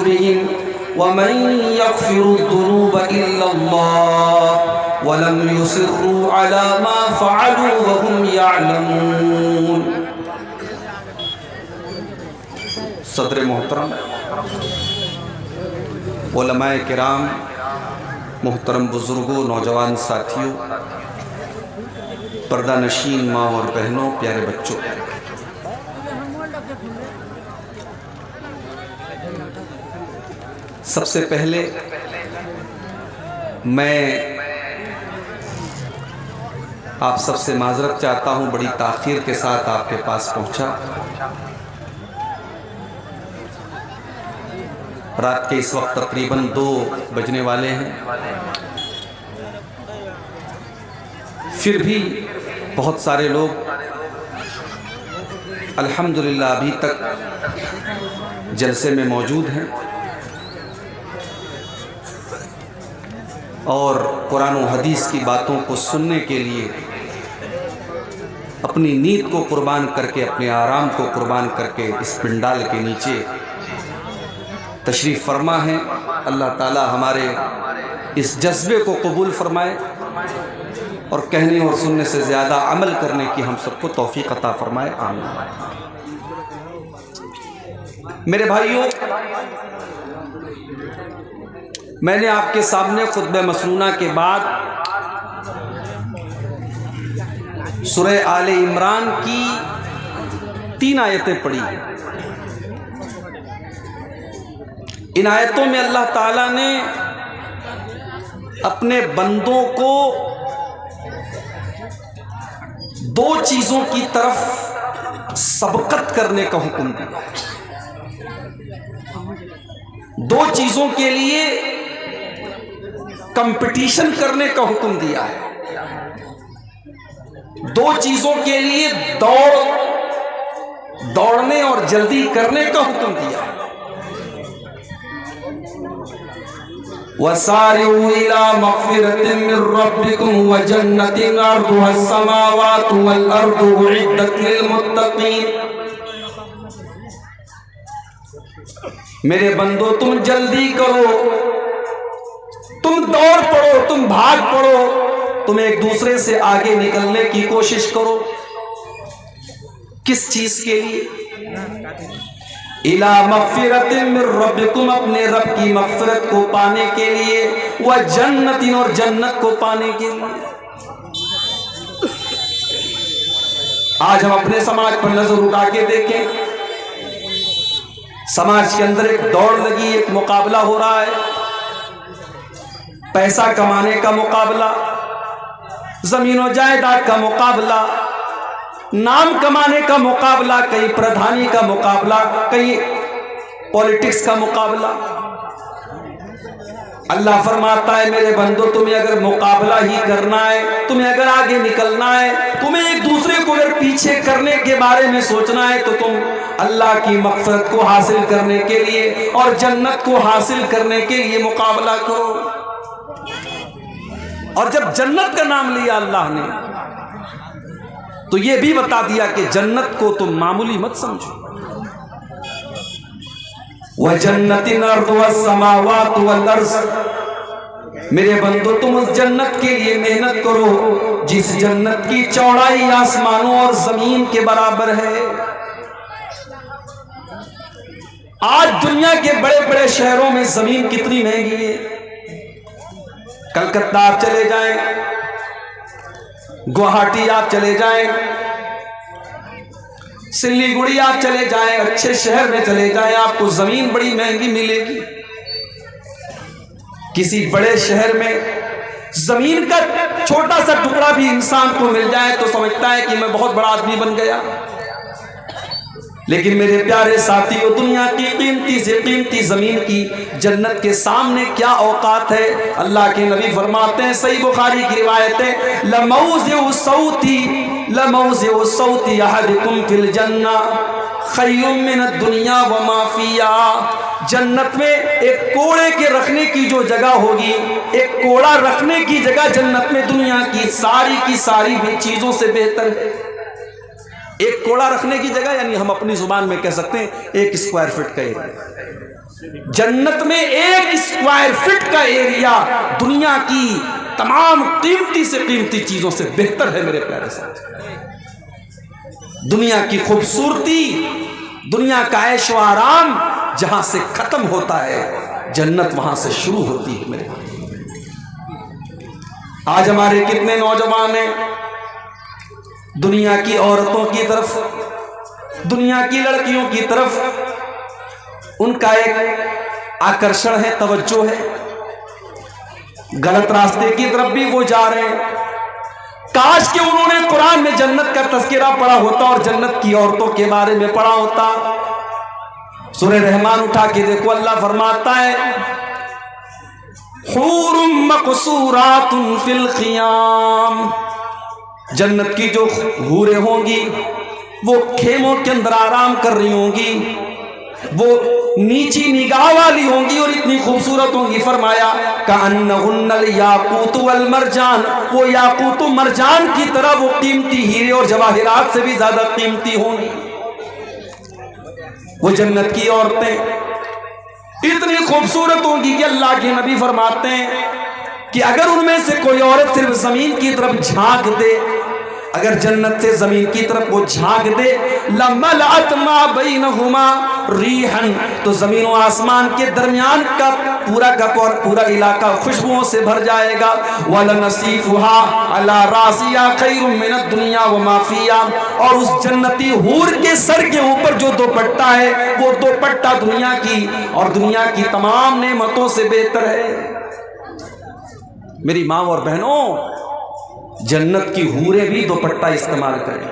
सुदूरिहिम वमन यग़फ़िरुज़्ज़ुनूब इल्लल्लाह वलम युसिर्रू अला मा फ़अलू वहुम यअलमून। सदर मोहतरम, उलमाए किराम, मोहतरम बुज़ुर्गों, नौजवान साथियों, पर्दा नशीन माँ और बहनों, प्यारे बच्चों, सबसे पहले मैं आप सबसे माजरत चाहता हूँ, बड़ी ताख़ीर के साथ आपके पास पहुँचा। रात के इस वक्त तकरीबन 2 बजने वाले हैं, फिर भी बहुत सारे लोग अल्हम्दुलिल्लाह अभी तक जलसे में मौजूद हैं और कुरान और हदीस की बातों को सुनने के लिए अपनी नींद को कुर्बान करके, अपने आराम को कुर्बान करके इस पिंडाल के नीचे तशरीफ़ फरमा है। अल्लाह ताला हमारे इस जज्बे को कबूल फरमाए और कहने और सुनने से ज़्यादा अमल करने की हम सबको तौफीक अता फरमाए, आमीन। मेरे भाइयों, मैंने आपके सामने खुतबे मसनूना के बाद सूरह आले इमरान की 3 आयतें पढ़ी। इन आयतों में अल्लाह ताला ने अपने बंदों को 2 चीज़ों की तरफ सबकत करने का हुक्म दिया। 2 चीज़ों के लिए कंपटीशन करने का हुक्म दिया है। 2 चीज़ों के लिए दौड़ने और जल्दी करने का हुक्म दिया है। वसारिऊ इला मग़फ़िरतिन मिन रब्बिकुम व जन्नतिन अर्दुहा अस्समावातु वल अर्दु उइद्दत लिल मुत्तक़ीन। मेरे बंदो, तुम जल्दी करो, तुम दौड़ पड़ो, तुम भाग पड़ो, तुम एक दूसरे से आगे निकलने की कोशिश करो। किस चीज के लिए? इला मग़फ़िरतिन मिन रब्बिकुम, अपने रब की मग़फ़िरत को पाने के लिए, व जन्नतिन, और जन्नत को पाने के लिए। आज हम अपने समाज पर नजर उठा के देखें, समाज के अंदर एक दौड़ लगी, एक मुकाबला हो रहा है। पैसा कमाने का मुकाबला, जमीन और जायदाद का मुकाबला, नाम कमाने का मुकाबला, कहीं प्रधानी का मुकाबला, कहीं पॉलिटिक्स का मुकाबला। अल्लाह फरमाता है, मेरे बंदो, तुम्हें अगर मुकाबला ही करना है, तुम्हें अगर आगे निकलना है, तुम्हें एक दूसरे को अगर पीछे करने के बारे में सोचना है, तो तुम अल्लाह की मग़फ़िरत को हासिल करने के लिए और जन्नत को हासिल करने के लिए मुकाबला करो। और जब जन्नत का नाम लिया अल्लाह ने, तो ये भी बता दिया कि जन्नत को तुम मामूली मत समझो। व जन्नतिन अर्दुहा अस्समावातु वल अर्ज़, मेरे बंदो, तुम उस जन्नत के लिए मेहनत करो जिस जन्नत की चौड़ाई आसमानों और जमीन के बराबर है। आज दुनिया के बड़े बड़े शहरों में जमीन कितनी महंगी है। कलकत्ता आप चले जाएं, गुवाहाटी आप चले जाएं, सिल्लीगुड़ी आप चले जाएं, अच्छे शहर में चले जाएं, आपको जमीन बड़ी महंगी मिलेगी। किसी बड़े शहर में जमीन का छोटा सा टुकड़ा भी इंसान को मिल जाए तो समझता है कि मैं बहुत बड़ा आदमी बन गया। लेकिन मेरे प्यारे साथियों, दुनिया की कीमती से कीमती जमीन की जन्नत के सामने क्या औकात है। अल्लाह के नबी फरमाते हैं, सही बुखारी की रिवायत है, लमौज़िउ सौती अहदिकुम फिल जन्ना खैरुम मिनद दुनिया व मा फिहा। जन्नत में एक कोड़े के रखने की जो जगह होगी, एक कोड़ा रखने की जगह जन्नत में दुनिया की सारी भी चीजों से बेहतर है। एक कोड़ा रखने की जगह, यानी हम अपनी जुबान में कह सकते हैं 1 स्क्वायर फीट का एरिया। जन्नत में 1 स्क्वायर फीट का एरिया दुनिया की तमाम कीमती से कीमती चीजों से बेहतर है मेरे प्यारे साथ। दुनिया की खूबसूरती, दुनिया का ऐश व आराम जहां से खत्म होता है, जन्नत वहां से शुरू होती है मेरे भाई। आज हमारे कितने नौजवान हैं दुनिया की औरतों की तरफ, दुनिया की लड़कियों की तरफ उनका एक आकर्षण है, तवज्जो है, गलत रास्ते की तरफ भी वो जा रहे हैं। काश कि उन्होंने कुरान में जन्नत का तज़किरा पढ़ा होता और जन्नत की औरतों के बारे में पढ़ा होता। सूरह रहमान उठा के देखो, अल्लाह फरमाता है हूरुम मक़सूरातुन फिल ख़ियाम, जन्नत की जो हूरें होंगी वो खेमों के अंदर आराम कर रही होंगी, वो नीची निगाह वाली होंगी और इतनी खूबसूरत होंगी। फरमाया कअन्नहुन्नल याकूत वल मरजान, वो याकूत व मरजान की तरह वो कीमती हीरे और जवाहिरात से भी ज्यादा कीमती होंगी। वो जन्नत की औरतें इतनी खूबसूरत होंगी कि अल्लाह के नबी फरमाते हैं कि अगर उनमें से कोई औरत सिर्फ जमीन की तरफ झांक दे, अगर जन्नत से जमीन की तरफ वो झांक दे, लमलअत मा बैनहुमा रीहन, तो जमीन और आसमान के दरमियान का पूरा इलाका खुशबुओं से भर जाएगा। वलनसीफुहा अला रासिया खैरुम मिनद दुनिया व मा फिहा, और उस जन्नती हूर के सर के ऊपर जो दोपट्टा है वो दोपट्टा दुनिया की और दुनिया की तमाम नेमतों से बेहतर है। मेरी माँ और बहनों, जन्नत की हूरें भी दोपट्टा इस्तेमाल करें।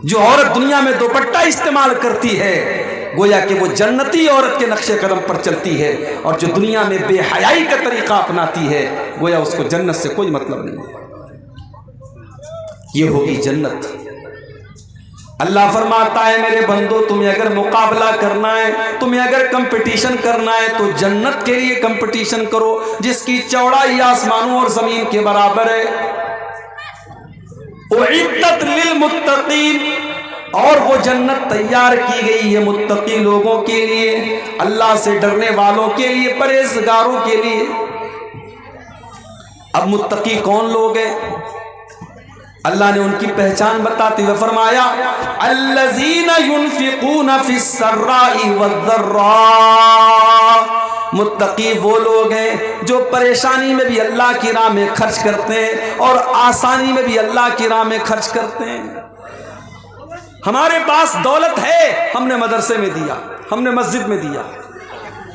जो औरत दुनिया में दोपट्टा इस्तेमाल करती है गोया कि वो जन्नती औरत के नक्शे कदम पर चलती है, और जो दुनिया में बेहयाई का तरीका अपनाती है गोया उसको जन्नत से कोई मतलब नहीं। ये होगी जन्नत। अल्लाह फरमाता है मेरे बंदो, तुम्हें अगर मुकाबला करना है, तुम्हें अगर कंपटीशन करना है तो जन्नत के लिए कंपटीशन करो जिसकी चौड़ाई आसमानों और जमीन के बराबर है। उइद्दत लिल मुत्तकीन, और वो जन्नत तैयार की गई है मुत्तकी लोगों के लिए, अल्लाह से डरने वालों के लिए, परहेजगारों के लिए। अब मुत्तकी कौन लोग हैं? अल्लाह ने उनकी पहचान बताते हुए फरमाया अल्लज़ीना युनफ़िक़ूना फ़िस्सर्राई वज़्ज़र्रा, मुत्तकी वो लोग हैं जो परेशानी में भी अल्लाह की राह में खर्च करते हैं और आसानी में भी अल्लाह की राह में खर्च करते हैं। हमारे पास दौलत है, हमने मदरसे में दिया, हमने मस्जिद में दिया,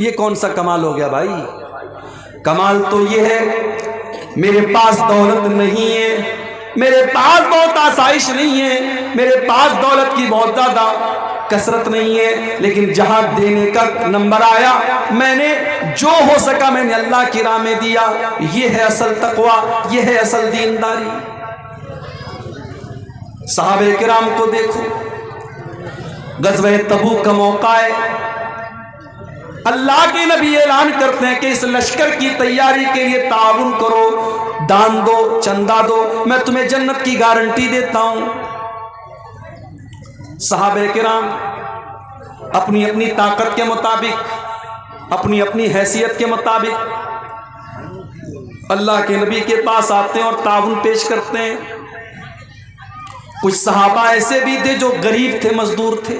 ये कौन सा कमाल हो गया भाई? कमाल तो ये है मेरे पास दौलत नहीं है, मेरे पास बहुत आसाइश नहीं है, मेरे पास दौलत की बहुत ज्यादा कसरत नहीं है, लेकिन जहां देने का नंबर आया मैंने जो हो सका मैंने अल्लाह की राह में दिया। ये है असल तकवा, ये है असल दीनदारी। सहाबे किराम को देखो, गज़वे तबूक का मौका है, अल्लाह के नबी ऐलान करते हैं कि इस लश्कर की तैयारी के लिए ताउन करो, दान दो, चंदा दो, मैं तुम्हें जन्नत की गारंटी देता हूं। सहाबे किराम अपनी अपनी ताकत के मुताबिक, अपनी अपनी हैसियत के मुताबिक अल्लाह के नबी के पास आते हैं और ताउन पेश करते हैं। कुछ सहाबा ऐसे भी थे जो गरीब थे, मजदूर थे,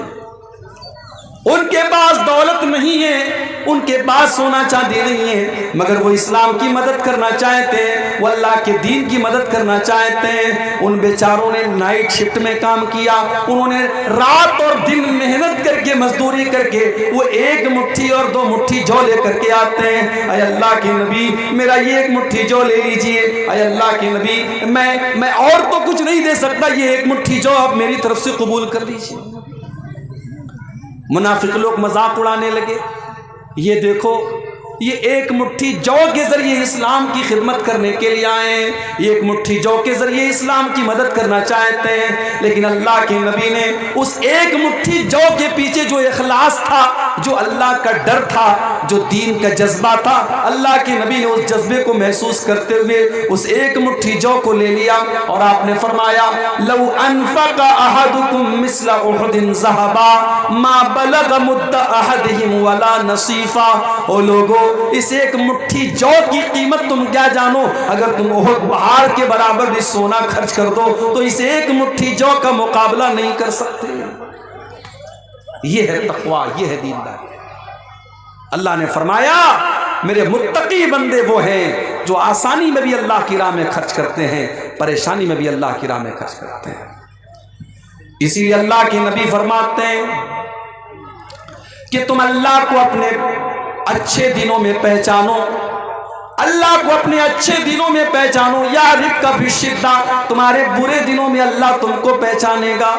उनके पास दौलत नहीं है, उनके पास सोना चांदी नहीं है, मगर वो इस्लाम की मदद करना चाहते हैं, वो अल्लाह के दीन की मदद करना चाहते हैं। उन बेचारों ने नाइट शिफ्ट में काम किया, उन्होंने रात और दिन मेहनत करके, मजदूरी करके वो एक मुट्ठी और दो मुट्ठी जौ लेकर के आते हैं। अय अल्लाह के नबी, मेरा ये एक मुट्ठी जौ ले लीजिए। अय अल्लाह के नबी, मैं और तो कुछ नहीं दे सकता, ये एक मुट्ठी जौ आप मेरी तरफ से कबूल कर लीजिए। मुनाफिक लोग मजाक उड़ाने लगे, ये देखो ये एक मुट्ठी जौ के जरिए इस्लाम की खिदमत करने के लिए आए हैं, एक मुट्ठी जौ के जरिए इस्लाम की मदद करना चाहते हैं। लेकिन अल्लाह के नबी ने उस एक मुट्ठी जौ के पीछे जो इखलास था, जो अल्लाह का डर था, जो दीन का जज्बा था, अल्लाह के नबी ने उस जज्बे को महसूस करते हुए उस एक मुट्ठी जौ को ले लिया और आपने फरमाया लौ अनफका अहदुकुम मिस्ला उहुदिन ज़हबा मा बलग मुद्द अहदिहिम वला नसीफा। ओ लोगो, इस एक मुट्ठी जौ की कीमत तुम क्या जानो? अगर तुम उहुद पहाड़ के बराबर भी सोना खर्च कर दो तो इस एक मुट्ठी जौ का मुकाबला नहीं कर सकते। ये है तकवा, ये है दीनदारी। अल्लाह ने फरमाया मेरे मुत्तकी बंदे वो हैं जो आसानी में भी अल्लाह की राह में खर्च करते हैं, परेशानी में भी अल्लाह की राह में खर्च करते हैं। इसीलिए अल्लाह के नबी फरमाते हैं कि तुम अल्लाह को अपने अच्छे दिनों में पहचानो, अल्लाह को अपने अच्छे दिनों में पहचानो। या रिफ्का फी शिद्दा, तुम्हारे बुरे दिनों में अल्लाह तुमको पहचानेगा।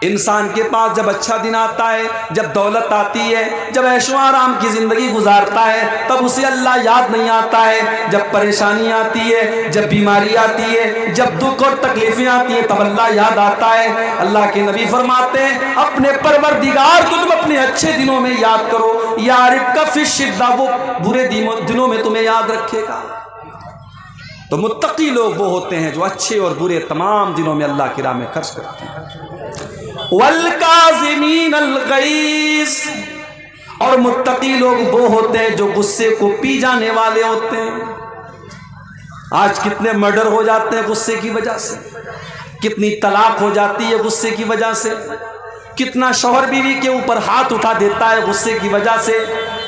इंसान के पास जब अच्छा दिन आता है, जब दौलत आती है, जब ऐशो आराम की ज़िंदगी गुजारता है, तब उसे अल्लाह याद नहीं आता है। जब परेशानी आती है, जब बीमारी आती है, जब दुख और तकलीफें आती हैं, तब अल्लाह याद आता है। अल्लाह के नबी फरमाते हैं अपने परवरदिगार को तुम अपने अच्छे दिनों में याद करो, यारिफ का फिर शिद्दा, वो बुरे दिनों में तुम्हें याद रखेगा। तो मुत्तकी लोग वो होते हैं जो अच्छे और बुरे तमाम दिनों में अल्लाह की राह में खर्च करते हैं। वल काज़िमीन अल गैज़, और मुत्तकी लोग वो होते हैं जो गुस्से को पी जाने वाले होते हैं। आज कितने मर्डर हो जाते हैं गुस्से की वजह से, कितनी तलाक हो जाती है गुस्से की वजह से, कितना शौहर बीवी के ऊपर हाथ उठा देता है गुस्से की वजह से।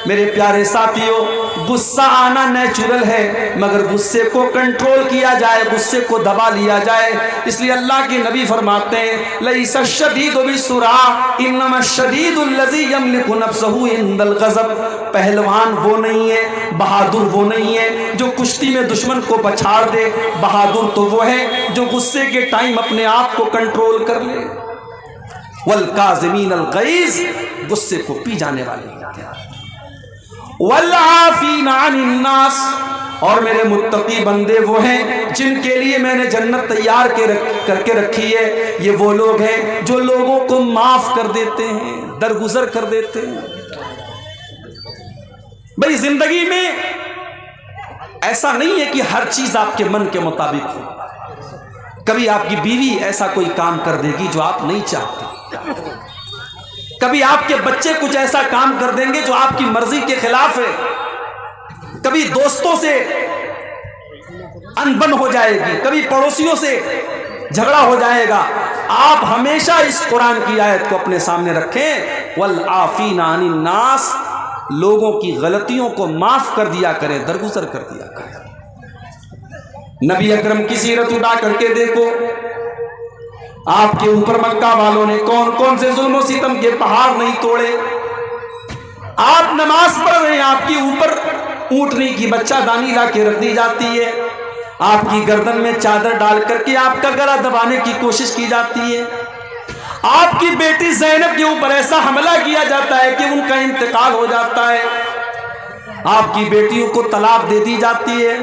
मेरे प्यारे साथियों, गुस्सा आना नेचुरल है, मगर गुस्से को कंट्रोल किया जाए, गुस्से को दबा लिया जाए। इसलिए अल्लाह के नबी फरमाते हैं लैसा शदीदु बिस्सुरा इन्नमा शदीदुल लज़ी यमलिकु नफ्सहु इंदल गज़ब। पहलवान वो नहीं है, बहादुर वो नहीं है जो कुश्ती में दुश्मन को पछाड़ दे। बहादुर तो वो है जो गुस्से के टाइम अपने आप को कंट्रोल कर ले। वल काज़िमीन अल गैज़, गुस्से को पी जाने वाले होते हैं। वल आफ़ीना अनिन नास, और मेरे मुत्तकी बंदे वो हैं जिनके लिए मैंने जन्नत तैयार करके रखी है। ये वो लोग हैं जो लोगों को माफ कर देते हैं, दरगुजर कर देते हैं। भाई जिंदगी में ऐसा नहीं है कि हर चीज आपके मन के मुताबिक हो। कभी आपकी बीवी ऐसा कोई काम कर देगी जो आप नहीं चाहते, कभी आपके बच्चे कुछ ऐसा काम कर देंगे जो आपकी मर्जी के खिलाफ है, कभी दोस्तों से अनबन हो जाएगी, कभी पड़ोसियों से झगड़ा हो जाएगा। आप हमेशा इस कुरान की आयत को अपने सामने रखें, वल आफीना अनिन नास, लोगों की गलतियों को माफ कर दिया करें, दरगुजर कर दिया करें। नबी अकरम की सीरत उठा करके देखो, आपके ऊपर मक्का वालों ने कौन कौन से जुल्म और सितम के पहाड़ नहीं तोड़े। आप नमाज पढ़ रहे हैं, आपके ऊपर ऊंटनी की बच्चादानी ला के रख दी जाती है, आपकी गर्दन में चादर डाल करके आपका गला दबाने की कोशिश की जाती है, आपकी बेटी ज़ैनब के ऊपर ऐसा हमला किया जाता है कि उनका इंतकाल हो जाता है, आपकी बेटियों को तलाक दे दी जाती है,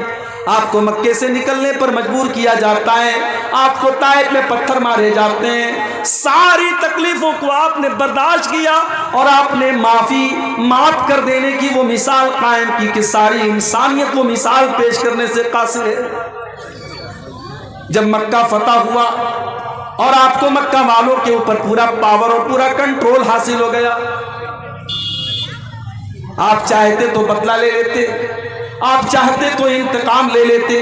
आपको मक्के से निकलने पर मजबूर किया जाता है, आपको ताइफ में पत्थर मारे जाते हैं। सारी तकलीफों को आपने बर्दाश्त किया और आपने माफ कर देने की वो मिसाल कायम की कि सारी इंसानियत को मिसाल पेश करने से कासिर है। जब मक्का फतह हुआ और आपको मक्का वालों के ऊपर पूरा पावर और पूरा कंट्रोल हासिल हो गया, आप चाहते तो बदला ले लेते, आप चाहते तो इंतकाम ले लेते,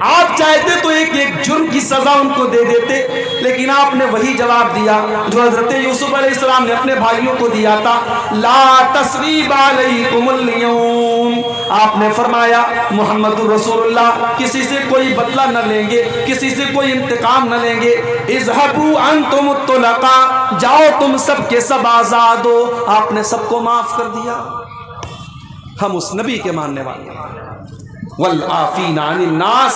आप चाहते तो एक एक जुर्म की सजा उनको दे देते, लेकिन आपने वही जवाब दिया जो हजरत यूसुफ अलैहिस्सलाम ने अपने भाइयों को दिया था, ला तस्रीब अलैकुमुल यौम। आपने फरमाया मुहम्मदुर रसूलुल्लाह किसी से कोई बदला न लेंगे, किसी से कोई इंतकाम न लेंगे। इज़हबू अंतुम तुलका, जाओ तुम सब के सब आजाद हो। आपने सबको माफ कर दिया। हम उस नबी के मानने वाले। वल आफीना अनिन नास,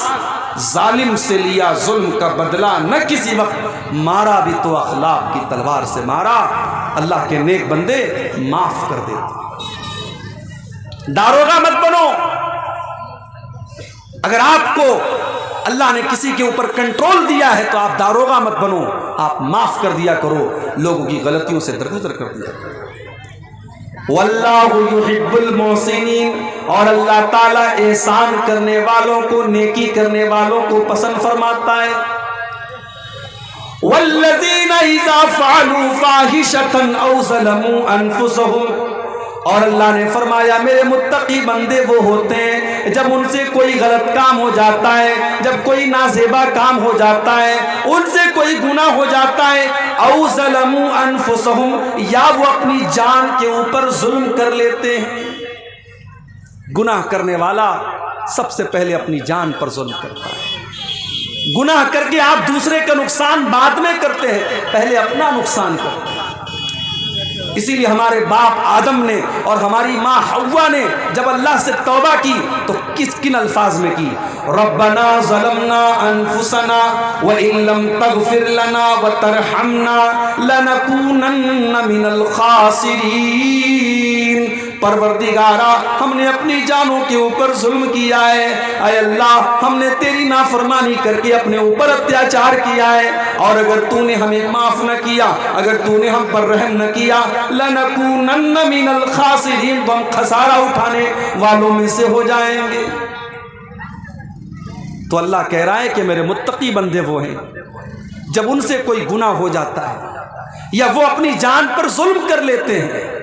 जालिम से लिया जुल्म का बदला न किसी वक्त, मारा भी तो अखलाक की तलवार से मारा। अल्लाह के नेक बंदे माफ कर देते। दारोगा मत बनो। अगर आपको अल्लाह ने किसी के ऊपर कंट्रोल दिया है तो आप दारोगा मत बनो, आप माफ कर दिया करो, लोगों की गलतियों से दरगुजर कर दिया करो। वल्लाहु युहिब्बुल मोहसिनीन, और अल्लाह ताला एहसान करने वालों को, नेकी करने वालों को पसंद फरमाता है। वल्लज़ीना इज़ा फ़अलू फ़ाहिशतन औ ज़लमू अनफुसहुम, और अल्लाह ने फरमाया मेरे मुत्तकी बंदे वो होते हैं जब उनसे कोई गलत काम हो जाता है, जब कोई नाज़ेबा काम हो जाता है, उनसे कोई गुनाह हो जाता है, औ ज़लमू अनफुसहुम, या वो अपनी जान के ऊपर जुल्म कर लेते हैं। गुनाह करने वाला सबसे पहले अपनी जान पर जुल्म करता है। गुनाह करके आप दूसरे का नुकसान बाद में करते हैं, पहले अपना नुकसान करते हैं। इसीलिए हमारे बाप आदम ने और हमारी माँ हव्वा ने जब अल्लाह से तौबा की तो किन अल्फाज में की? रब्बना ज़लमना अनफुसना व इन लम तग़फिर लना व तरहमना लनकूनन्ना मिनल खासिरीन। परवरदिगारा, हमने अपनी जानों के ऊपर जुल्म किया है। ऐ अल्लाह, हमने तेरी नाफरमानी करके अपने ऊपर अत्याचार किया है, और अगर तूने हमें माफ न किया, अगर तूने हम पर रहम न किया, लनकूनन्ना मिनल खासिरीन, तो हम खसारा उठाने वालों में से हो जाएंगे। तो अल्लाह कह रहा है कि मेरे मुत्तकी बंदे वो हैं जब उनसे कोई गुनाह हो जाता है या वो अपनी जान पर जुल्म कर लेते हैं,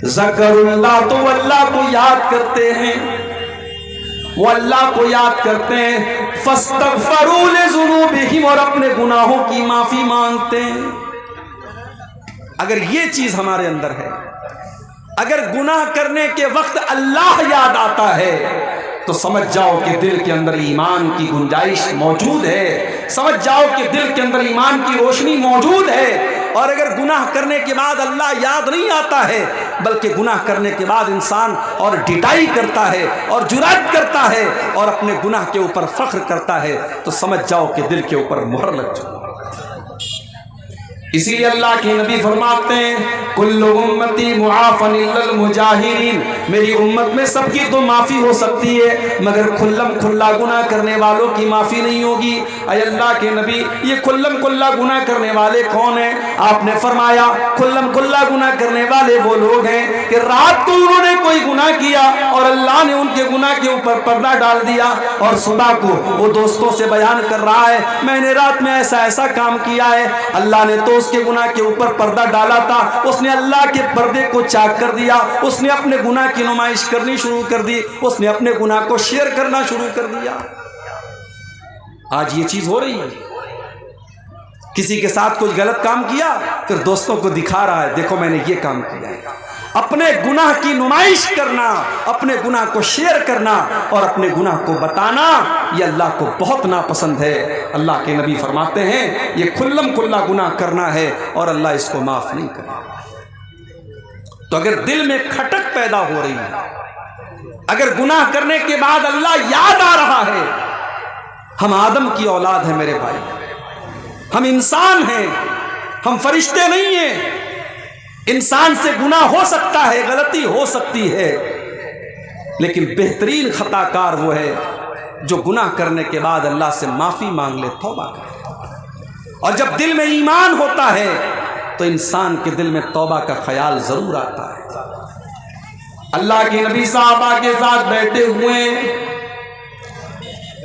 ज़करुल्लाह, तो अल्लाह को याद करते हैं, वो अल्लाह को याद करते हैं, फस्तगफरू लिज़ुनूबिहिम, और अपने गुनाहों की माफी मांगते हैं। अगर ये चीज हमारे अंदर है, अगर गुनाह करने के वक्त अल्लाह याद आता है, तो समझ जाओ कि दिल के अंदर ईमान की गुंजाइश मौजूद है, समझ जाओ कि दिल के अंदर ईमान की रोशनी मौजूद है। और अगर गुनाह करने के बाद अल्लाह याद नहीं आता है, बल्कि गुनाह करने के बाद इंसान और डिटाई करता है और जुरात करता है और अपने गुनाह के ऊपर फख्र करता है, तो समझ जाओ कि दिल के ऊपर मुहर लग चुकी। इसीलिए अल्लाह के नबी फरमाते हैं, कुल्लु उम्मती मुआफ़न इल्लल मुजाहिरीन, मेरी उम्मत में सबकी तो माफ़ी हो सकती है, मगर खुल्लम खुल्ला गुनाह करने वालों की माफ़ी नहीं होगी। ऐ अल्लाह के नबी, ये खुल्लम खुल्ला गुनाह करने वाले कौन हैं? आपने फरमाया खुल्लम खुल्ला गुनाह करने वाले वो लोग हैं कि रात को उन्होंने कोई गुनाह किया और अल्लाह ने उनके गुनाह के ऊपर पर्दा डाल दिया, और सुबह को वो दोस्तों से बयान कर रहा है, मैंने रात में ऐसा ऐसा काम किया है, अल्लाह ने तो उसके गुनाह के ऊपर पर्दा डाला था, उसने अल्लाह के पर्दे को चाक कर दिया, उसने अपने गुनाह की नुमाइश करनी शुरू कर दी, उसने अपने गुनाह को शेयर करना शुरू कर दिया। आज ये चीज हो रही है, किसी के साथ कुछ गलत काम किया, फिर दोस्तों को दिखा रहा है, देखो मैंने ये काम किया है। अपने गुनाह की नुमाइश करना, अपने गुनाह को शेयर करना और अपने गुनाह को बताना, ये अल्लाह को बहुत नापसंद है। अल्लाह के नबी फरमाते हैं ये खुल्लम खुल्ला गुनाह करना है और अल्लाह इसको माफ नहीं करेगा। तो अगर दिल में खटक पैदा हो रही है, अगर गुनाह करने के बाद अल्लाह याद आ रहा है, हम आदम की औलाद हैं मेरे भाई, हम इंसान हैं, हम फरिश्ते नहीं हैं। इंसान से गुनाह हो सकता है, गलती हो सकती है, लेकिन बेहतरीन खताकार वो है जो गुनाह करने के बाद अल्लाह से माफी मांग ले, तौबा करे। और जब दिल में ईमान होता है तो इंसान के दिल में तौबा का ख्याल जरूर आता है। अल्लाह के नबी साहबा के साथ बैठे हुए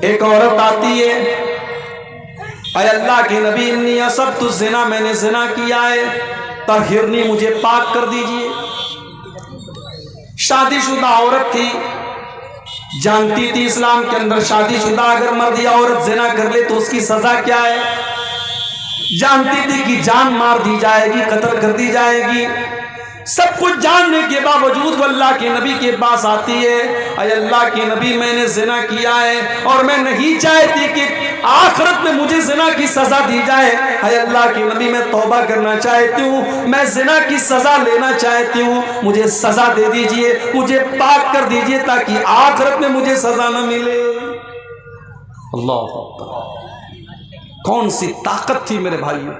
एक औरत आती है, अय अल्लाह के नबी, इन्नी असब्तु ज़िना, मैंने ज़िना किया है, तहिरनी, मुझे पाक कर दीजिए। शादीशुदा औरत थी, जानती थी इस्लाम के अंदर शादीशुदा अगर मर्द या औरत ज़िना कर ले तो उसकी सजा क्या है, जानती थी कि जान मार दी जाएगी, कत्ल कर दी जाएगी। सब कुछ जानने के बावजूद वो अल्लाह के नबी के पास आती है, अय अल्लाह के नबी, मैंने ज़िना किया है और मैं नहीं चाहती कि आखिरत में मुझे ज़िना की सज़ा दी जाए। अय अल्लाह के नबी, मैं तौबा करना चाहती हूँ, मैं ज़िना की सज़ा लेना चाहती हूँ, मुझे सज़ा दे दीजिए, मुझे पाक कर दीजिए ताकि आखिरत में मुझे सज़ा न मिले। अल्लाह, कौन सी ताकत थी मेरे भाइयों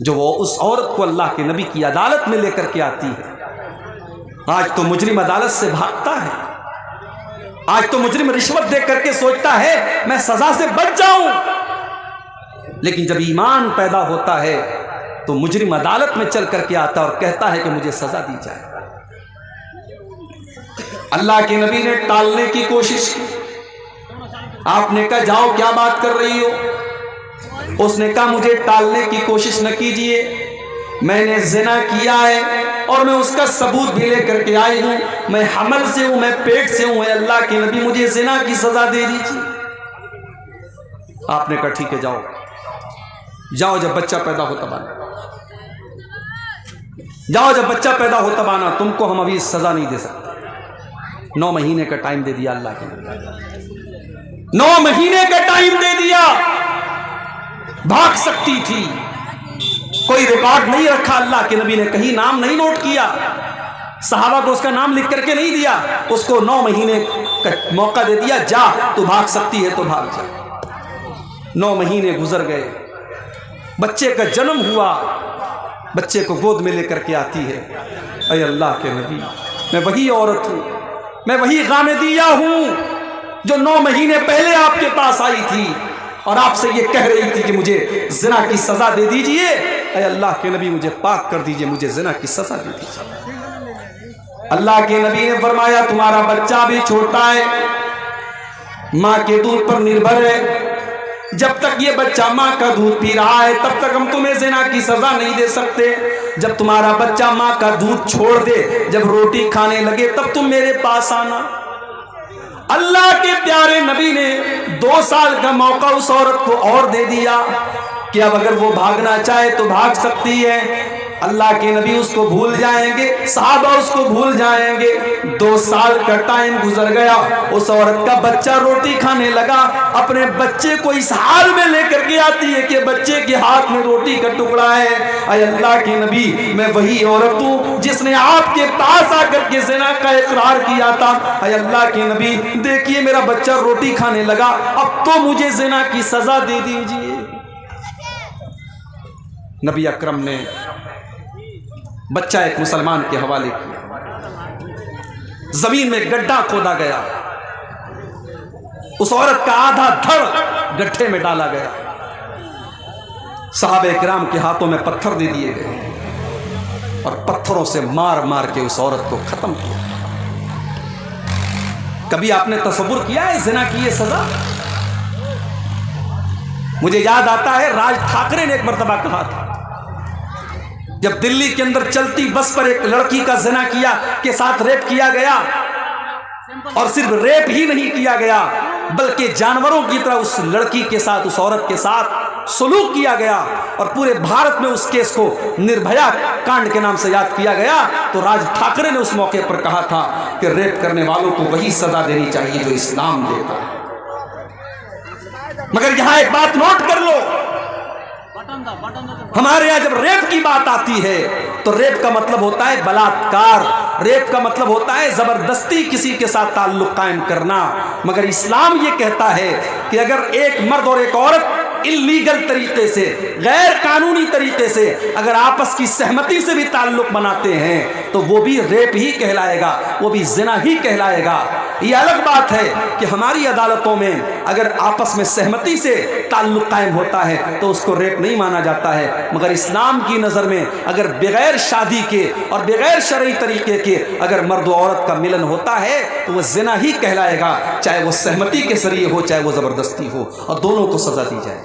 जो वो उस औरत को अल्लाह के नबी की अदालत में लेकर के आती है। आज तो मुजरिम अदालत से भागता है, आज तो मुजरिम रिश्वत दे करके सोचता है मैं सजा से बच जाऊं, लेकिन जब ईमान पैदा होता है तो मुजरिम अदालत में चल करके आता और कहता है कि मुझे सजा दी जाए। अल्लाह के नबी ने टालने की कोशिश की। आपने कहा जाओ, क्या बात कर रही हो? उसने कहा मुझे टालने की कोशिश न कीजिए, मैंने जिना किया है और मैं उसका सबूत भी लेकर के आई हूं। मैं हमल से हूं, मैं पेट से हूं। अल्लाह के नबी मुझे जिना की सजा दे दीजिए। आपने कहा ठीक है, जाओ जाओ, जब बच्चा पैदा हो तब आना, जाओ जब बच्चा पैदा हो तब आना, तुमको हम अभी सजा नहीं दे सकते। 9 महीने का टाइम दे दिया अल्लाह के नबी, 9 महीने का टाइम दे दिया। भाग सकती थी, कोई रिकॉर्ड नहीं रखा अल्लाह के नबी ने, कहीं नाम नहीं नोट किया, सहाबा को उसका नाम लिख करके नहीं दिया, उसको 9 महीने का मौका दे दिया, जा तू भाग सकती है तो भाग जा। 9 महीने गुजर गए, बच्चे का जन्म हुआ, बच्चे को गोद में लेकर के आती है। अरे अल्लाह के नबी, मैं वही औरत हूं, मैं वही गामेदिया हूं जो 9 महीने पहले आपके पास आई थी और आपसे ये कह रही थी कि मुझे जिना की सजा दे दीजिए। अरे अल्लाह के नबी, मुझे पाक कर दीजिए, मुझे जिना की सजा दे दीजिए। अल्लाह के नबी ने फरमाया तुम्हारा बच्चा भी छोटा है, माँ के दूध पर निर्भर है, जब तक ये बच्चा माँ का दूध पी रहा है तब तक हम तुम्हें जिना की सजा नहीं दे सकते। जब तुम्हारा बच्चा माँ का दूध छोड़ दे, जब रोटी खाने लगे, तब तुम मेरे पास आना। अल्लाह के प्यारे नबी ने 2 साल का मौका उस औरत को और दे दिया कि अब अगर वो भागना चाहे तो भाग सकती है। अल्लाह के नबी उसको भूल जाएंगे, सहाबा उसको भूल जाएंगे। 2 साल का टाइम गुजर गया, उस औरत का बच्चा रोटी खाने लगा, अपने बच्चे को इस हाल में लेकर के आती है कि बच्चे के हाथ में रोटी का टुकड़ा है। अरे अल्लाह के नबी, मैं वही औरत हूँ जिसने आपके पास आकर के ज़िना का इकरार किया था। अरे अल्लाह के नबी, देखिए मेरा बच्चा रोटी खाने लगा, अब तो मुझे ज़िना की सजा दे दीजिए। नबी अकरम ने बच्चा एक मुसलमान के हवाले किया, जमीन में गड्ढा खोदा गया, उस औरत का आधा धड़ गड्ढे में डाला गया, सहाबे किराम के हाथों में पत्थर दे दिए गए और पत्थरों से मार मार के उस औरत को खत्म किया। कभी आपने तसव्वुर किया है जिना की ये सजा? मुझे याद आता है राज ठाकरे ने एक मर्तबा कहा था, जब दिल्ली के अंदर चलती बस पर एक लड़की का जिना किया के साथ रेप किया गया, और सिर्फ रेप ही नहीं किया गया बल्कि जानवरों की तरह उस लड़की के साथ, उस औरत के साथ सलूक किया गया, और पूरे भारत में उस केस को निर्भया कांड के नाम से याद किया गया। तो राज ठाकरे ने उस मौके पर कहा था कि रेप करने वालों को वही सजा देनी चाहिए जो इस्लाम देता है। मगर यहां एक बात नोट कर लो, हमारे यहां जब रेप की बात आती है तो रेप का मतलब होता है बलात्कार, रेप का मतलब होता है जबरदस्ती किसी के साथ ताल्लुक कायम करना। मगर इस्लाम ये कहता है कि अगर एक मर्द और एक औरत इल्लीगल तरीके से, गैर कानूनी तरीके से अगर आपस की सहमति से भी ताल्लुक बनाते हैं तो वो भी रेप ही कहलाएगा, वो भी जिना ही कहलाएगा। ये अलग बात है कि हमारी अदालतों में अगर आपस में सहमति से ताल्लुक कायम होता है तो उसको रेप नहीं माना जाता है, मगर इस्लाम की नज़र में अगर बगैर शादी के और बगैर शरई तरीके के अगर मर्द और औरत का मिलन होता है तो वह जिना ही कहलाएगा, चाहे वो सहमति के जरिए हो चाहे वो ज़बरदस्ती हो, और दोनों को सजा दी जाए।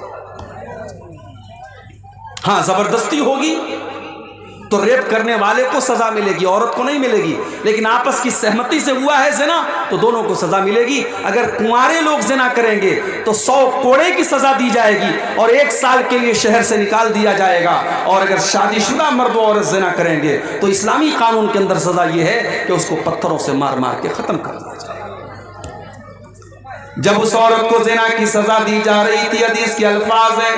हाँ, ज़बरदस्ती होगी तो रेप करने वाले को सजा मिलेगी, औरत को नहीं मिलेगी, लेकिन आपस की सहमति से हुआ है जिना तो दोनों को सजा मिलेगी। अगर कुंवारे लोग जिना करेंगे तो 100 कोड़े की सजा दी जाएगी और 1 साल के लिए शहर से निकाल दिया जाएगा, और अगर शादीशुदा मर्द और औरत जिना करेंगे तो इस्लामी कानून के अंदर सजा यह है कि उसको पत्थरों से मार मार के खत्म कर दिया जाए। जब उस औरत को जिना की सजा दी जा रही थी, हदीस के अल्फाज है,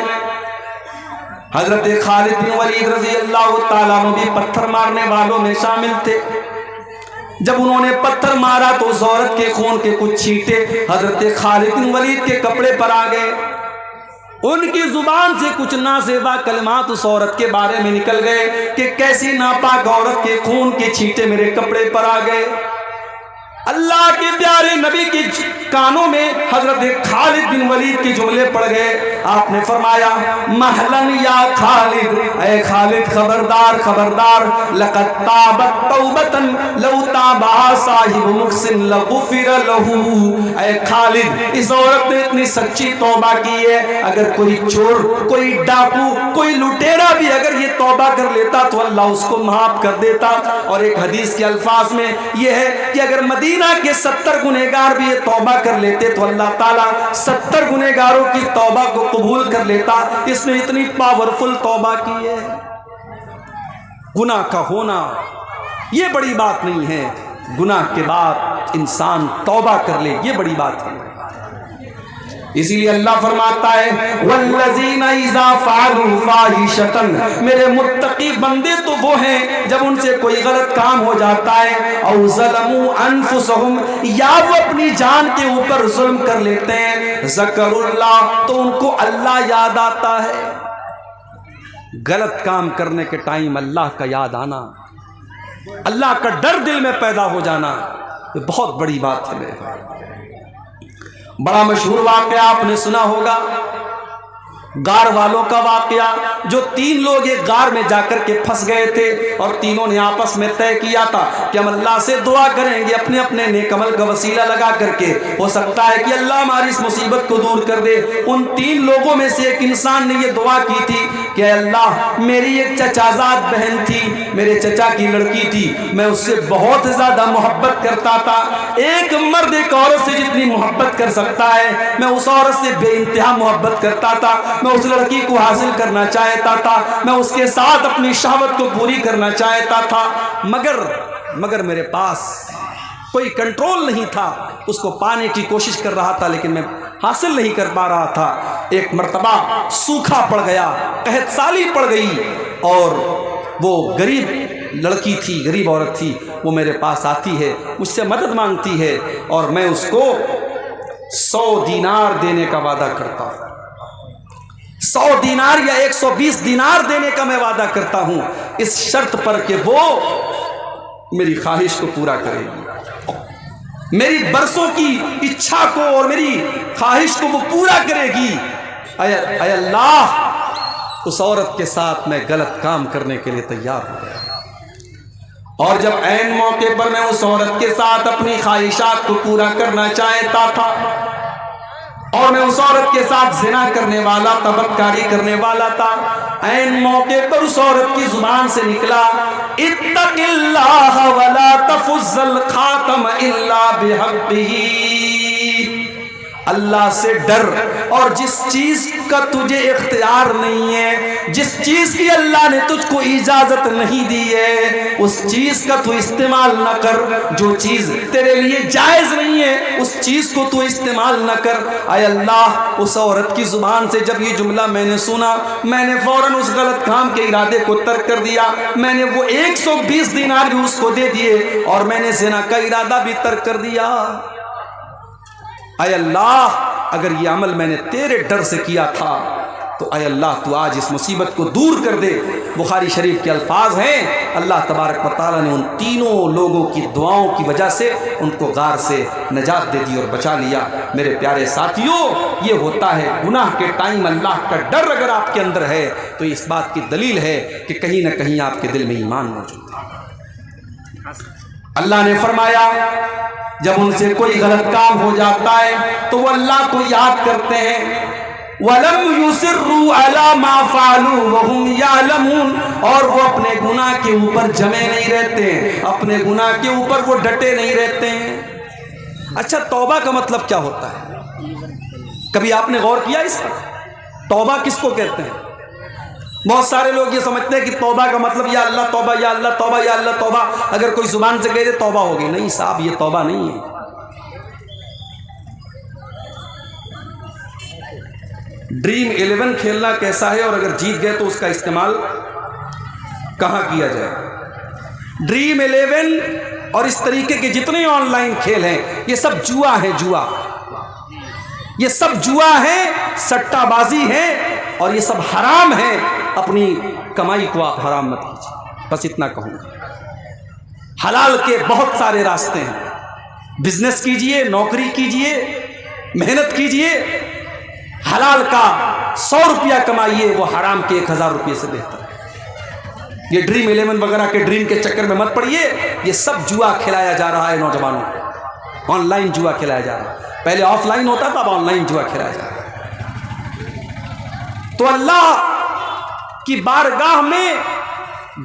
हजरत खालिद बिन वलीद रज़ी अल्लाह ताला अन्हु भी पत्थर मारने वालों में शामिल थे। जब उन्होंने पत्थर मारा तो उस औरत के खून के कुछ छींटे हजरत खालिद बिन वलीद के कपड़े पर आ गए। उनकी जुबान से कुछ नासेबा कलमात उस औरत के बारे में निकल गए कि कैसी नापाक औरत के खून के छींटे मेरे कपड़े पर आ गए। अल्लाह के प्यारे नबी के कानों में हजरत खालिद बिन वलीद के जुमले पड़ गए। आपने फरमाया महलन या खालिद, ऐ खालिद खबरदार खबरदार, लक़द ताबत तौबतन लौ ताबा साहिब मुहसिन लगुफिर लहू। ऐ खालिद, इस औरत ने इतनी सच्ची तौबा की है, अगर कोई चोर, कोई डाकू, कोई लुटेरा भी अगर ये तौबा कर लेता तो अल्लाह उसको माफ कर देता। और एक हदीस के अल्फाज में यह है कि अगर मदीना के 70 गुनहगार भी ये तौबा कर लेते तो अल्लाह ताला 70 गुनहगारों की तौबा को कबूल कर लेता। इसने इतनी पावरफुल तौबा की है। गुनाह का होना ये बड़ी बात नहीं है, गुनाह के बाद इंसान तौबा कर ले ये बड़ी बात है। इसीलिए अल्लाह फरमाता है वल्लज़ीना इज़ा फ़अलू फ़ाहिशतन, मेरे मुत्तकी बंदे तो वो हैं जब उनसे कोई गलत काम हो जाता है, औ ज़लमू अनफुसहुम, या वो अपनी जान के ऊपर जुल्म कर लेते हैं, ज़करुल्लाह, तो उनको अल्लाह याद आता है। गलत काम करने के टाइम अल्लाह का याद आना, अल्लाह का डर दिल में पैदा हो जाना, ये बहुत बड़ी बात है मेरे भाई। बड़ा मशहूर वाक़या आपने सुना होगा, गार वालों का वाक़या, जो 3 लोग एक गार में जाकर के फंस गए थे और तीनों ने आपस में तय किया था कि हम अल्लाह से दुआ करेंगे अपने अपने नेक अमल का वसीला लगा करके, हो सकता है कि अल्लाह हमारी इस मुसीबत को दूर कर दे। उन 3 लोगों में से एक इंसान ने यह दुआ की थी कि अल्लाह, मेरी एक चचाजाद बहन थी, मेरे चचा की लड़की थी, मैं उससे बहुत ज़्यादा मोहब्बत करता था। एक मर्द एक औरत से जितनी मोहब्बत कर सकता है, मैं उस औरत से बेइंतहा मोहब्बत करता था, मैं उस लड़की को हासिल करना चाहता था, मैं उसके साथ अपनी शहवत को पूरी करना चाहता था, मगर मेरे पास कोई कंट्रोल नहीं था। उसको पाने की कोशिश कर रहा था लेकिन मैं हासिल नहीं कर पा रहा था। एक मर्तबा सूखा पड़ गया, कहत साली पड़ गई, और वो गरीब लड़की थी, गरीब औरत थी, वो मेरे पास आती है, मुझसे मदद मांगती है और मैं उसको 100 दीनार देने का वादा करता हूँ। 100 दीनार या 120 दीनार देने का मैं वादा करता हूं, इस शर्त पर कि वो मेरी ख्वाहिश को पूरा करेगी, मेरी बरसों की इच्छा को और मेरी ख्वाहिश को वो पूरा करेगी। अय अल्लाह, उस औरत के साथ मैं गलत काम करने के लिए तैयार हो गया, और जब ऐन मौके पर मैं उस औरत के साथ अपनी ख्वाहिशात को पूरा करना चाहता था और मैं उस औरत के साथ जिना करने वाला, तबक्कारी करने वाला था, ऐन मौके पर उस औरत की जुबान से निकला, इत्तक़िल्लाह वला तफ़ुज़्ज़ल ख़ातम इल्ला बिहक़्क़िही, अल्लाह से डर, और जिस चीज का तुझे इख्तियार नहीं है, जिस चीज की अल्लाह ने तुझको इजाजत नहीं दी है, उस चीज का तू इस्तेमाल न कर। जो चीज तेरे लिए जायज नहीं है उस चीज को तू इस्तेमाल न कर। आय अल्लाह, उस औरत की जुबान से जब ये जुमला मैंने सुना, मैंने फौरन उस गलत काम के इरादे को तर्क कर दिया। मैंने वो 120 दीनार भी उसको दे दिए और मैंने ज़िना का इरादा भी तर्क कर दिया। आय अल्लाह, अगर ये अमल मैंने तेरे डर से किया था तो आय अल्लाह तू आज इस मुसीबत को दूर कर दे। बुखारी शरीफ के अल्फाज हैं, अल्लाह तबारक व तआला ने उन तीनों लोगों की दुआओं की वजह से उनको गार से नजात दे दी और बचा लिया। मेरे प्यारे साथियों, ये होता है गुनाह के टाइम अल्लाह का डर अगर आपके अंदर है तो इस बात की दलील है कि कहीं ना कहीं आपके दिल में ईमान मौजूद है। अल्लाह ने फरमाया, जब उनसे कोई गलत काम हो जाता है तो वो अल्लाह को याद करते हैं, वलम युसिर्रू अला मा फ़अलू वहुम यअलमून, और वो अपने गुनाह के ऊपर जमे नहीं रहते हैं, अपने गुनाह के ऊपर वो डटे नहीं रहते हैं। अच्छा, तौबा का मतलब क्या होता है? कभी आपने गौर किया इस पर? तौबा किसको कहते हैं? बहुत सारे लोग ये समझते हैं कि तौबा का मतलब या अल्लाह तौबा, या अल्लाह तौबा, या अल्लाह तौबा। अगर कोई जुबान से कह दे तौबा होगी, नहीं साहब, ये तौबा नहीं है। ड्रीम 11 खेलना कैसा है और अगर जीत गए तो उसका इस्तेमाल कहाँ किया जाए? ड्रीम 11 और इस तरीके के जितने ऑनलाइन खेल हैं, ये सब जुआ है, जुआ, ये सब जुआ है, सट्टाबाजी है, और ये सब हराम है। अपनी कमाई को आप हराम मत कीजिए, बस इतना कहूँगा। हलाल के बहुत सारे रास्ते हैं, बिजनेस कीजिए, नौकरी कीजिए, मेहनत कीजिए, हलाल का 100 रुपया कमाइए, वो हराम के 1000 रुपये से बेहतर है। ये ड्रीम 11 वगैरह के ड्रीम के चक्कर में मत पड़िए। ये सब जुआ खिलाया जा रहा है नौजवानों को, ऑनलाइन जुआ खिलाया जा रहा है। पहले ऑफलाइन होता था, अब ऑनलाइन जुआ खिलाया जा रहा है। तो अल्लाह की बारगाह में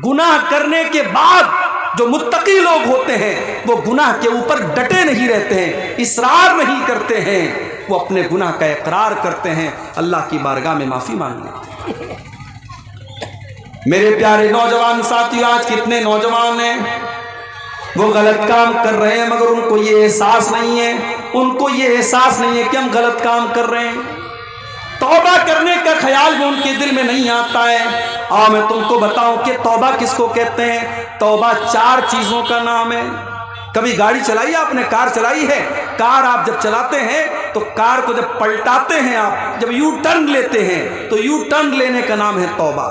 गुनाह करने के बाद जो मुत्तकी लोग होते हैं वो गुनाह के ऊपर डटे नहीं रहते हैं, इसरार नहीं करते हैं, वो अपने गुनाह का इकरार करते हैं, अल्लाह की बारगाह में माफ़ी मांग लेते हैं। मेरे प्यारे नौजवान साथियों, आज कितने नौजवान हैं वो गलत काम कर रहे हैं मगर उनको ये एहसास नहीं है, उनको ये एहसास नहीं है कि हम गलत काम कर रहे हैं। तौबा करने का ख्याल भी उनके दिल में नहीं आता है। आओ मैं तुमको बताऊं कि तौबा किसको कहते हैं। तौबा 4 चीज़ों का नाम है। कभी गाड़ी चलाई आपने, कार चलाई है? कार आप जब चलाते हैं तो कार को जब पलटाते हैं, आप जब यू टर्न लेते हैं तो यू टर्न लेने का नाम है तौबा।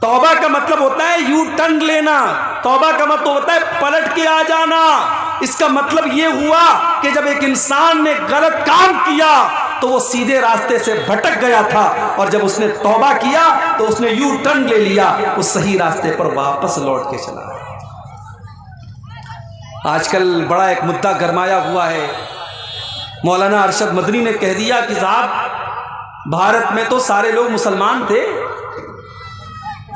तौबा का मतलब होता है यू टर्न लेना, तौबा का मतलब होता है पलट के आ जाना। इसका मतलब यह हुआ कि जब एक इंसान ने गलत काम किया तो वो सीधे रास्ते से भटक गया था, और जब उसने तौबा किया तो उसने यू टर्न ले लिया, उस सही रास्ते पर वापस लौट के चला। आजकल बड़ा एक मुद्दा गरमाया हुआ है। मौलाना अरशद मदनी ने कह दिया कि साहब भारत में तो सारे लोग मुसलमान थे,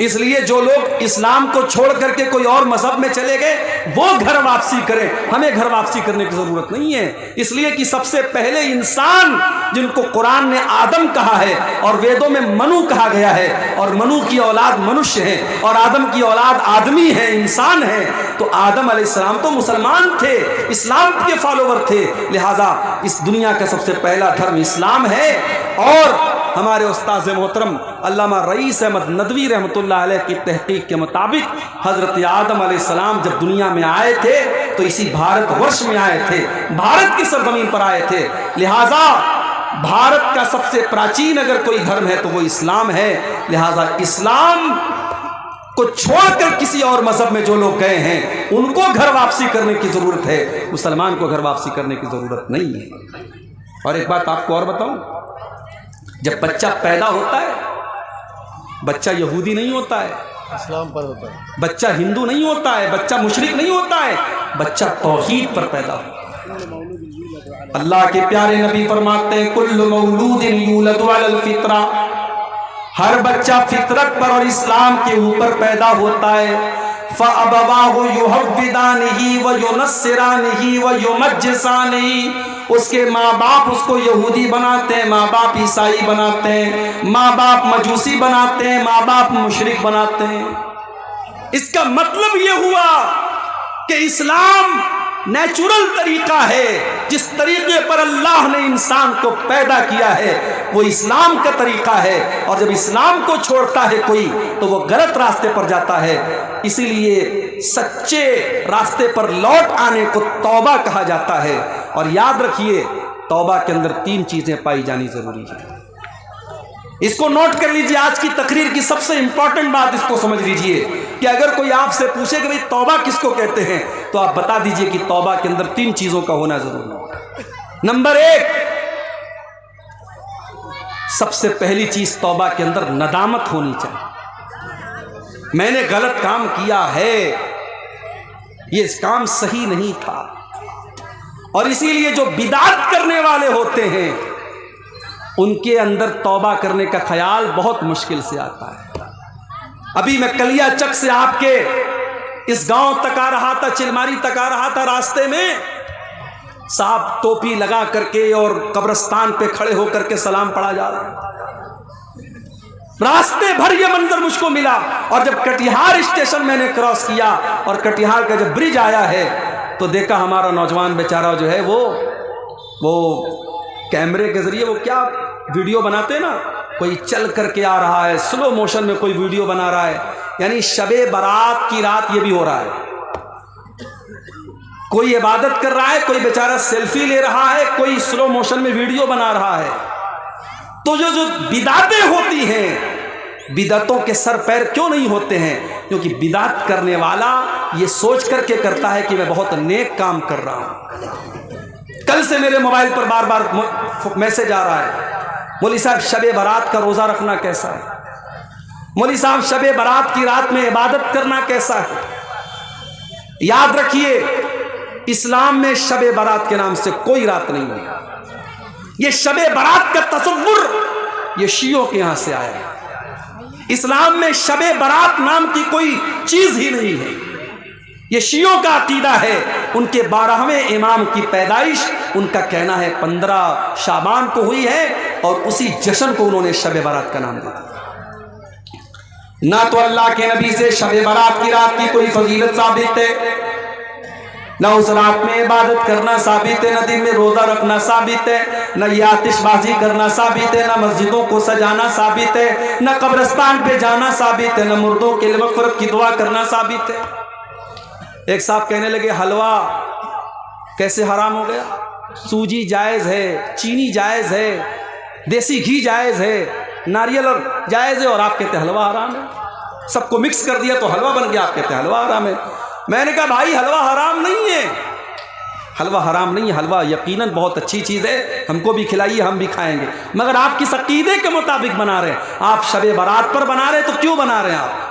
इसलिए जो लोग इस्लाम को छोड़ करके कोई और मजहब में चले गए वो घर वापसी करें, हमें घर वापसी करने की जरूरत नहीं है। इसलिए कि सबसे पहले इंसान जिनको कुरान ने आदम कहा है और वेदों में मनु कहा गया है, और मनु की औलाद मनुष्य है और आदम की औलाद आदमी है, इंसान है, तो आदम अलैहिस्सलाम तो मुसलमान थे, इस्लाम के फॉलोवर थे, लिहाजा इस दुनिया का सबसे पहला धर्म इस्लाम है। और हमारे उस्ताद मोहतरम अल्लामा रईस अहमद नदवी रहमतुल्लाह अलैह की तहकीक के मुताबिक हज़रत आदम अलैहिस्सलाम जब दुनिया में आए थे तो इसी भारतवर्ष में आए थे, भारत की सरजमीन पर आए थे। लिहाजा भारत का सबसे प्राचीन अगर कोई धर्म है तो वो इस्लाम है। लिहाजा इस्लाम को छोड़कर किसी और मजहब में जो लोग गए हैं उनको घर वापसी करने की ज़रूरत है, मुसलमान को घर वापसी करने की ज़रूरत नहीं है। और एक बात आपको और बताऊं, जब बच्चा पैदा होता है, बच्चा यहूदी नहीं होता है, इस्लाम पर होता है, बच्चा हिंदू नहीं होता है, बच्चा मुशरिक नहीं होता है, बच्चा तौहीद पर पैदा होता है। अल्लाह के प्यारे नबी फरमाते हैं कुल्लु मौलूदिन यूलदु अलल फित्रा, हर बच्चा फितरत पर और इस्लाम के ऊपर पैदा होता है। फ़अबवाहु युहव्विदानिही व युनस्सिरानिही व युमज्जिसानिही, उसके माँ बाप उसको यहूदी बनाते हैं, माँ बाप ईसाई बनाते हैं, माँ बाप मजूसी बनाते हैं, माँ बाप मुशरिक बनाते हैं। इसका मतलब यह हुआ कि इस्लाम नेचुरल तरीका है, जिस तरीके पर अल्लाह ने इंसान को पैदा किया है वो इस्लाम का तरीका है। और जब इस्लाम को छोड़ता है कोई तो वो गलत रास्ते पर जाता है। इसीलिए सच्चे रास्ते पर लौट आने को तौबा कहा जाता है। और याद रखिए, तौबा के अंदर 3 चीज़ें पाई जानी ज़रूरी है। इसको नोट कर लीजिए, आज की तकरीर की सबसे इंपॉर्टेंट बात इसको समझ लीजिए कि अगर कोई आपसे पूछे कि भाई तौबा किसको कहते हैं तो आप बता दीजिए कि तौबा के अंदर 3 चीज़ों का होना ज़रूरी है। नंबर 1, सबसे पहली चीज़ तौबा के अंदर नदामत होनी चाहिए। मैंने गलत काम किया है, ये काम सही नहीं था। और इसीलिए जो बिदात करने वाले होते हैं उनके अंदर तौबा करने का ख्याल बहुत मुश्किल से आता है। अभी मैं कलिया चक से आपके इस गांव तक आ रहा था, चिलमारी तक आ रहा था, रास्ते में साहब टोपी लगा करके और कब्रिस्तान पे खड़े होकर के सलाम पढ़ा जा रहा है। रास्ते भर ये मंजर मुझको मिला। और जब कटिहार स्टेशन मैंने क्रॉस किया और कटिहार का जब ब्रिज आया है तो देखा हमारा नौजवान बेचारा जो है वो कैमरे के जरिए वो क्या वीडियो बनाते हैं ना, कोई चल करके आ रहा है, स्लो मोशन में कोई वीडियो बना रहा है। यानी शबे बारात की रात ये भी हो रहा है। कोई इबादत कर रहा है, कोई बेचारा सेल्फी ले रहा है, कोई स्लो मोशन में वीडियो बना रहा है। तो जो बिदातें होती हैं बिदअतों के सर पैर क्यों नहीं होते हैं? क्योंकि बिदअत करने वाला ये सोच करके करता है कि मैं बहुत नेक काम कर रहा हूँ। कल से मेरे मोबाइल पर बार बार मैसेज आ रहा है, मौलवी साहब शबे बारात का रोज़ा रखना कैसा है? मौलवी साहब शबे बारात की रात में इबादत करना कैसा है? याद रखिए, इस्लाम में शबे बारात के नाम से कोई रात नहीं है। ये शबे बारात का तसव्वुर ये शियों के यहां से आया है। इस्लाम में शबे बारात नाम की कोई चीज ही नहीं है। ये शियों का अकीदा है। उनके 12वें इमाम की पैदाइश उनका कहना है 15 शाबान को हुई है और उसी जश्न को उन्होंने शबे बारात का नाम दिया। ना तो अल्लाह के नबी से शबे बारात की रात की कोई फजीलत साबित है, न उस रात में इबादत करना साबित है, न दिन में रोजा रखना साबित है, न ये आतिशबाजी करना साबित है, न मस्जिदों को सजाना साबित है, न कब्रिस्तान पे जाना साबित है, न मुर्दों के लिए मग़फ़िरत की दुआ करना साबित है। एक साहब कहने लगे हलवा कैसे हराम हो गया? सूजी जायज़ है, चीनी जायज़ है, देसी घी जायज़ है, नारियल और जायज़ है, और आप कहते हलवा हराम है। सबको मिक्स कर दिया तो हलवा बन गया, आप कहते हलवा हराम है। मैंने कहा भाई हलवा हराम नहीं है, हलवा हराम नहीं है। हलवा यकीनन बहुत अच्छी चीज़ है, हमको भी खिलाइए, हम भी खाएंगे, मगर आप किस अकीदे के मुताबिक बना रहे हैं? आप शबे बारात पर बना रहे हैं तो क्यों बना रहे हैं आप?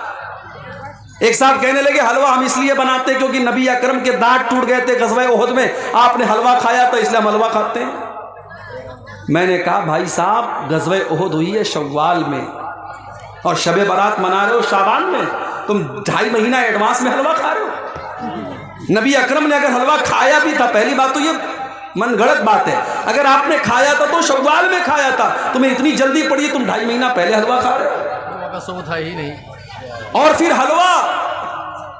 एक साहब कहने लगे हलवा हम इसलिए बनाते क्योंकि नबी अकरम के दांत टूट गए थे ग़ज़वा उहद में, आपने हलवा खाया तो इसलिए हम हलवा खाते हैं। मैंने कहा भाई साहब ग़ज़वा उहद हुई है शव्वाल में और शबे बारात मना रहे हो शाबान में, तुम 2.5 महीना एडवांस में हलवा खा रहे हो। नबी अकरम ने अगर हलवा खाया भी था, पहली बात तो ये मन गलत बात है, अगर आपने खाया था तो शव्वाल में खाया था, तुम्हें इतनी जल्दी पड़ी तुम 2.5 महीना पहले हलवा खा रहे हो, सबूत था ही नहीं। और फिर हलवा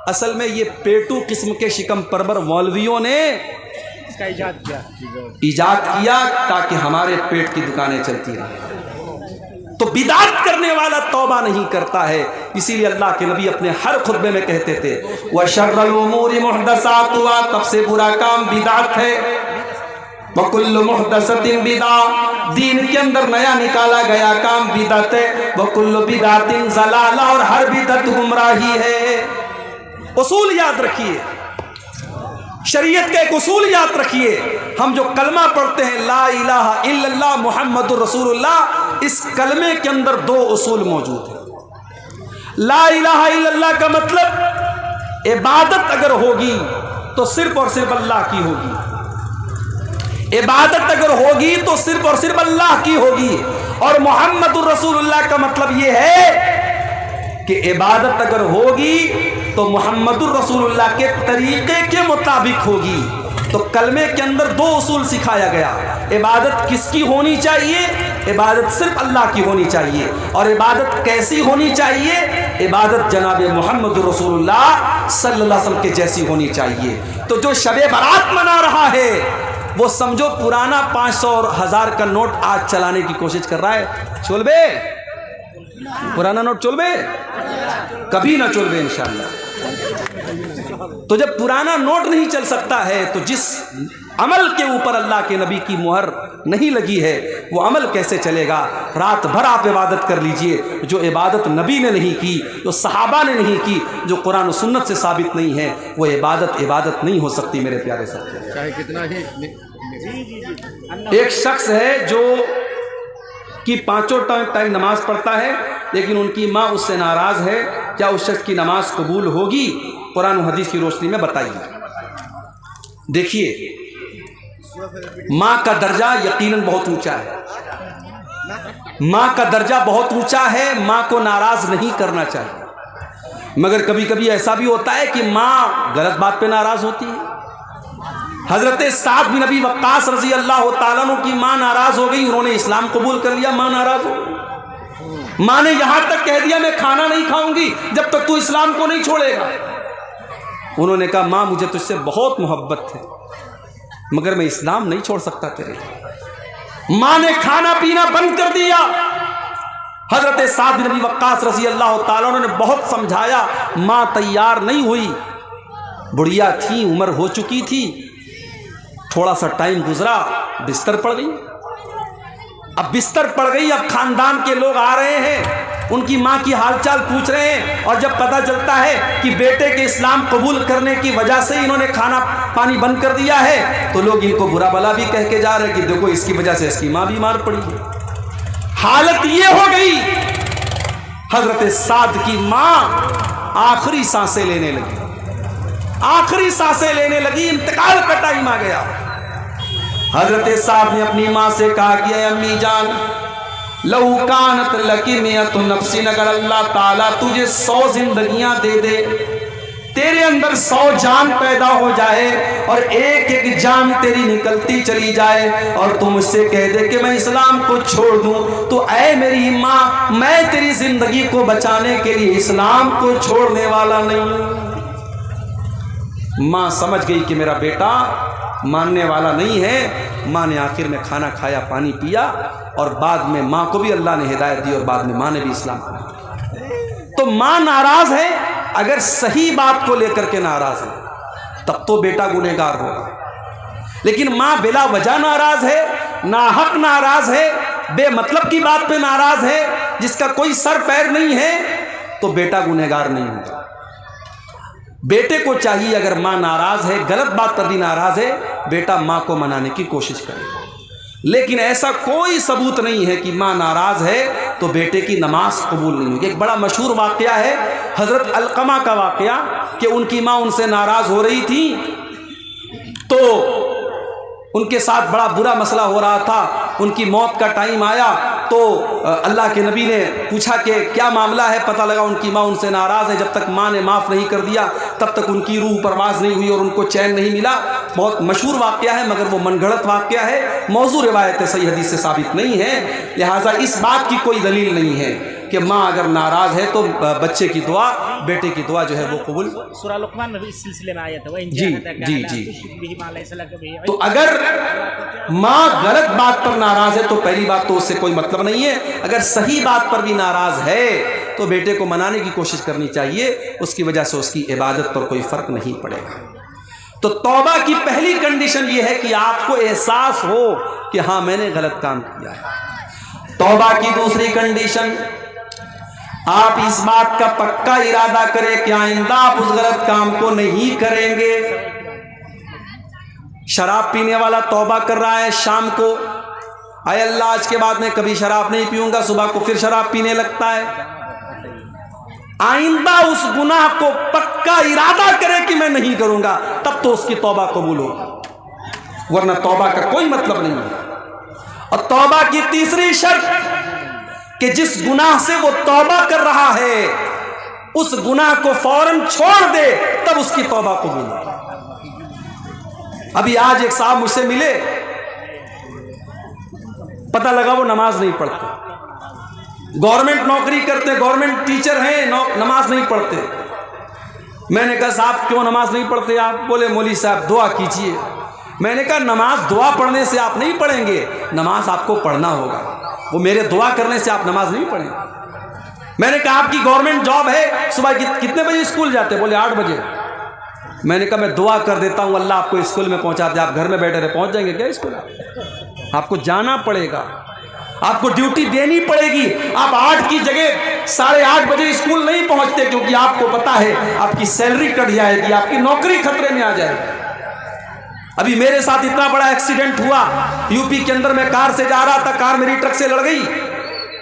असल में ये पेटू किस्म के शिकम परवर मौलवियों ने इसका इजाद किया ताकि हमारे पेट की दुकानें चलती रहें। तो बिदात करने वाला तौबा नहीं करता है। इसीलिए अल्लाह के नबी अपने हर खुतबे में कहते थे व शर्रुल उमूरि मुहदसातुहा, तब से बुरा काम बिदात है, व कुल्लु मुहदसतिन बिदा, दीन के अंदर नया निकाला गया काम बिदअत है, व कुल्लु बिदातिन ज़लाला, और हर बिदअत गुमराही है। उसूल याद रखिए, शरीयत का एक उसूल याद रखिए। हम जो कलमा पढ़ते हैं ला इलाहा इल्लल्लाह मुहम्मदुर रसूलुल्लाह, इस कलमे के अंदर 2 उसूल मौजूद हैं। ला इलाहा इल्लल्लाह का मतलब इबादत अगर होगी तो सिर्फ और सिर्फ अल्लाह की होगी, इबादत अगर होगी तो सिर्फ और सिर्फ अल्लाह की होगी। और मुहम्मदुर रसूलुल्लाह का मतलब यह है कि इबादत अगर होगी तो मुहम्मदुर रसूलुल्लाह के तरीके के मुताबिक होगी। तो कलमे के अंदर 2 उसूल सिखाया गया। इबादत किसकी होनी चाहिए? इबादत सिर्फ अल्लाह की होनी चाहिए। और इबादत कैसी होनी चाहिए? इबादत जनाब मुहम्मदुर रसूलुल्लाह सल्लल्लाहु अलैहि वसल्लम के जैसी होनी चाहिए। तो जो शबे बारात मना रहा है वो समझो पुराना 500 और 1000 का नोट आज चलाने की कोशिश कर रहा है। चोलबे पुराना नोट चोलबे कभी ना चोलबे इंशाअल्लाह। तो जब पुराना नोट नहीं चल सकता है तो जिस अमल के ऊपर अल्लाह के नबी की मुहर नहीं लगी है वो अमल कैसे चलेगा? रात भर आप इबादत कर लीजिए, जो इबादत नबी ने नहीं की, जो सहाबा ने नहीं की, जो कुरान और सुन्नत से साबित नहीं है, वो इबादत नहीं हो सकती मेरे प्यारे साथी। चाहे कितना ही एक शख्स है जो कि 5 टाइम नमाज पढ़ता है लेकिन उनकी माँ उससे नाराज़ है, क्या उस शख्स की नमाज कबूल होगी? कुरान और हदीस की रोशनी में बताइए। देखिए माँ का दर्जा यकीनन बहुत ऊंचा है, माँ का दर्जा बहुत ऊंचा है, माँ को नाराज़ नहीं करना चाहिए। मगर कभी कभी ऐसा भी होता है कि माँ गलत बात पे नाराज़ होती है। हज़रत साद बिन अबी वक्कास रज़ी अल्लाह तआला अन्हु की माँ नाराज़ हो गई, उन्होंने इस्लाम कबूल कर लिया, माँ नाराज़ हो गई। माँ ने यहाँ तक कह दिया मैं खाना नहीं खाऊंगी जब तक तू इस्लाम को नहीं छोड़ेगा। उन्होंने कहा माँ मुझे तुझसे बहुत मोहब्बत है मगर मैं इस्लाम नहीं छोड़ सकता तेरे लिए। माँ ने खाना पीना बंद कर दिया। हज़रत साद बिन अबी वक्कास रज़ी अल्लाह तआला अन्हु ने बहुत समझाया, माँ तैयार नहीं हुई, बुढ़िया थी, उम्र हो चुकी थी, थोड़ा सा टाइम गुजरा, बिस्तर पड़ गई। अब बिस्तर पड़ गई, अब खानदान के लोग आ रहे हैं, उनकी माँ की हालचाल पूछ रहे हैं, और जब पता चलता है कि बेटे के इस्लाम कबूल करने की वजह से इन्होंने खाना पानी बंद कर दिया है, तो लोग इनको बुरा भला भी कह के जा रहे हैं कि देखो इसकी वजह से इसकी माँ बीमार पड़ी है। हालत ये हो गई, हजरत साद की माँ आखिरी सांसें लेने लगी, आखिरी सांसें लेने लगी, इंतकाल का टाइम आ गया। हजरत साद ने अपनी माँ से कहा कि अम्मी जान, लहू कानत लकी मियत नफ्सिन, अगर अल्लाह ताला तुझे 100 जिंदगियां दे दे, तेरे अंदर 100 जान पैदा हो जाए और एक एक जान तेरी निकलती चली जाए, और तू मुझसे कह दे कि मैं इस्लाम को छोड़ दूं, तो ऐ मेरी माँ, मैं तेरी जिंदगी को बचाने के लिए इस्लाम को छोड़ने वाला नहीं। माँ समझ गई कि मेरा बेटा मानने वाला नहीं है। माँ ने आखिर में खाना खाया, पानी पिया, और बाद में माँ को भी अल्लाह ने हिदायत दी और बाद में माँ ने भी इस्लाम कबूल। तो माँ नाराज है, अगर सही बात को लेकर के नाराज है तब तो बेटा गुनहगार होगा, लेकिन माँ बिला वजह नाराज है, नाहक नाराज है, बेमतलब की बात पे नाराज है, जिसका कोई सर पैर नहीं है, तो बेटा गुनहगार नहीं होगा। बेटे को चाहिए, अगर माँ नाराज है, गलत बात पर भी नाराज है, बेटा माँ को मनाने की कोशिश करे। लेकिन ऐसा कोई सबूत नहीं है कि माँ नाराज है तो बेटे की नमाज कबूल नहीं होगी। एक बड़ा मशहूर वाक़या है हज़रत अलक़मा का वाक़या, कि उनकी माँ उनसे नाराज़ हो रही थी, तो उनके साथ बड़ा बुरा मसला हो रहा था। उनकी मौत का टाइम आया तो अल्लाह के नबी ने पूछा कि क्या मामला है। पता लगा उनकी माँ उनसे नाराज़ है। जब तक माँ ने माफ़ नहीं कर दिया तब तक उनकी रूह परवाज़ नहीं हुई और उनको चैन नहीं मिला। बहुत मशहूर वाक़या है, मगर वो मनगढ़ंत वाक़या है, मौजू रिवायत है, सही हदीस से साबित नहीं है। लिहाजा इस बात की कोई दलील नहीं है कि माँ अगर नाराज़ है तो बच्चे की दुआ, बेटे की दुआ जो है वो कबूल। सूरह लुक़मान में भी इस सिलसिले में आया था। जी। तो अगर माँ गलत बात पर नाराज़ है तो पहली बात तो उससे कोई मतलब नहीं है। अगर सही बात पर भी नाराज़ है तो बेटे को मनाने की कोशिश करनी चाहिए, उसकी वजह से उसकी इबादत पर कोई फ़र्क नहीं पड़ेगा। तो तौबा की पहली कंडीशन ये है कि आपको एहसास हो कि हाँ मैंने गलत काम किया है। तौबा की दूसरी कंडीशन, आप इस बात का पक्का इरादा करें कि आइंदा आप उस गलत काम को नहीं करेंगे। शराब पीने वाला तौबा कर रहा है शाम को, आए अल्लाह आज के बाद मैं कभी शराब नहीं पीऊंगा, सुबह को फिर शराब पीने लगता है। आइंदा उस गुनाह को पक्का इरादा करे कि मैं नहीं करूंगा, तब तो उसकी तौबा कबूल होगी, वरना तौबा का कोई मतलब नहीं है। और तौबा की तीसरी शर्त कि जिस गुनाह से वो तौबा कर रहा है उस गुनाह को फौरन छोड़ दे, तब उसकी तौबा कबूल होगी। अभी आज एक साहब मुझसे मिले, पता लगा वो नमाज नहीं पढ़ते, गवर्नमेंट नौकरी करते, गवर्नमेंट टीचर हैं, नमाज नहीं पढ़ते। मैंने कहा साहब क्यों नमाज नहीं पढ़ते आप? बोले मौली साहब दुआ कीजिए। मैंने कहा नमाज दुआ पढ़ने से आप नहीं पढ़ेंगे, नमाज आपको पढ़ना होगा, वो मेरे दुआ करने से आप नमाज नहीं पढ़ेंगे। मैंने कहा आपकी गवर्नमेंट जॉब है, सुबह कितने बजे स्कूल जाते? बोले 8 बजे। मैंने कहा मैं दुआ कर देता हूँ अल्लाह आपको स्कूल में पहुँचा दे, आप घर में बैठे रहे, पहुँच जाएंगे क्या स्कूल? आपको जाना पड़ेगा, आपको ड्यूटी देनी पड़ेगी। आप 8 की जगह 8:30 बजे स्कूल नहीं पहुँचते, क्योंकि आपको पता है आपकी सैलरी कट जाएगी, आपकी नौकरी खतरे में आ जाएगी। अभी मेरे साथ इतना बड़ा एक्सीडेंट हुआ, यूपी के अंदर मैं कार से जा रहा था, कार मेरी ट्रक से लड़ गई।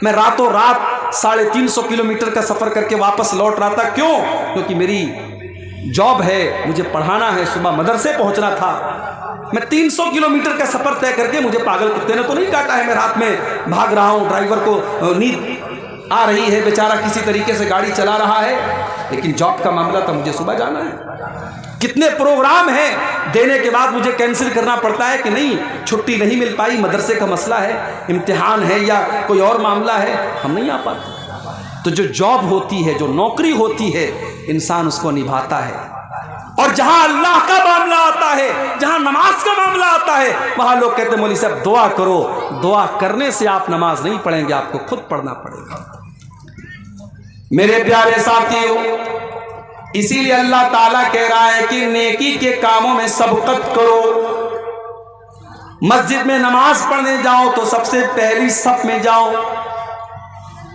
मैं रातों रात 350 किलोमीटर का सफ़र करके वापस लौट रहा था। क्यों? क्योंकि मेरी जॉब है, मुझे पढ़ाना है, सुबह मदरसे पहुंचना था। मैं 300 किलोमीटर का सफ़र तय करके, मुझे पागल कुत्ते ने तो नहीं काटा है, मैं रात में भाग रहा हूँ, ड्राइवर को नींद आ रही है, बेचारा किसी तरीके से गाड़ी चला रहा है, लेकिन जॉब का मामला था, मुझे सुबह जाना है। कितने प्रोग्राम हैं, देने के बाद मुझे कैंसिल करना पड़ता है कि नहीं, छुट्टी नहीं मिल पाई, मदरसे का मसला है, इम्तिहान है या कोई और मामला है, हम नहीं आ पाते। तो जो जॉब होती है, जो नौकरी होती है, इंसान उसको निभाता है। और जहां अल्लाह का मामला आता है, जहां नमाज का मामला आता है, वहां लोग कहते हैं मौलवी साहब दुआ करो। दुआ करने से आप नमाज नहीं पढ़ेंगे, आपको खुद पढ़ना पड़ेगा। मेरे प्यारे साथियों, इसीलिए अल्लाह ताला कह रहा है कि नेकी के कामों में सबकत करो। मस्जिद में नमाज पढ़ने जाओ तो सबसे पहली सफ में जाओ।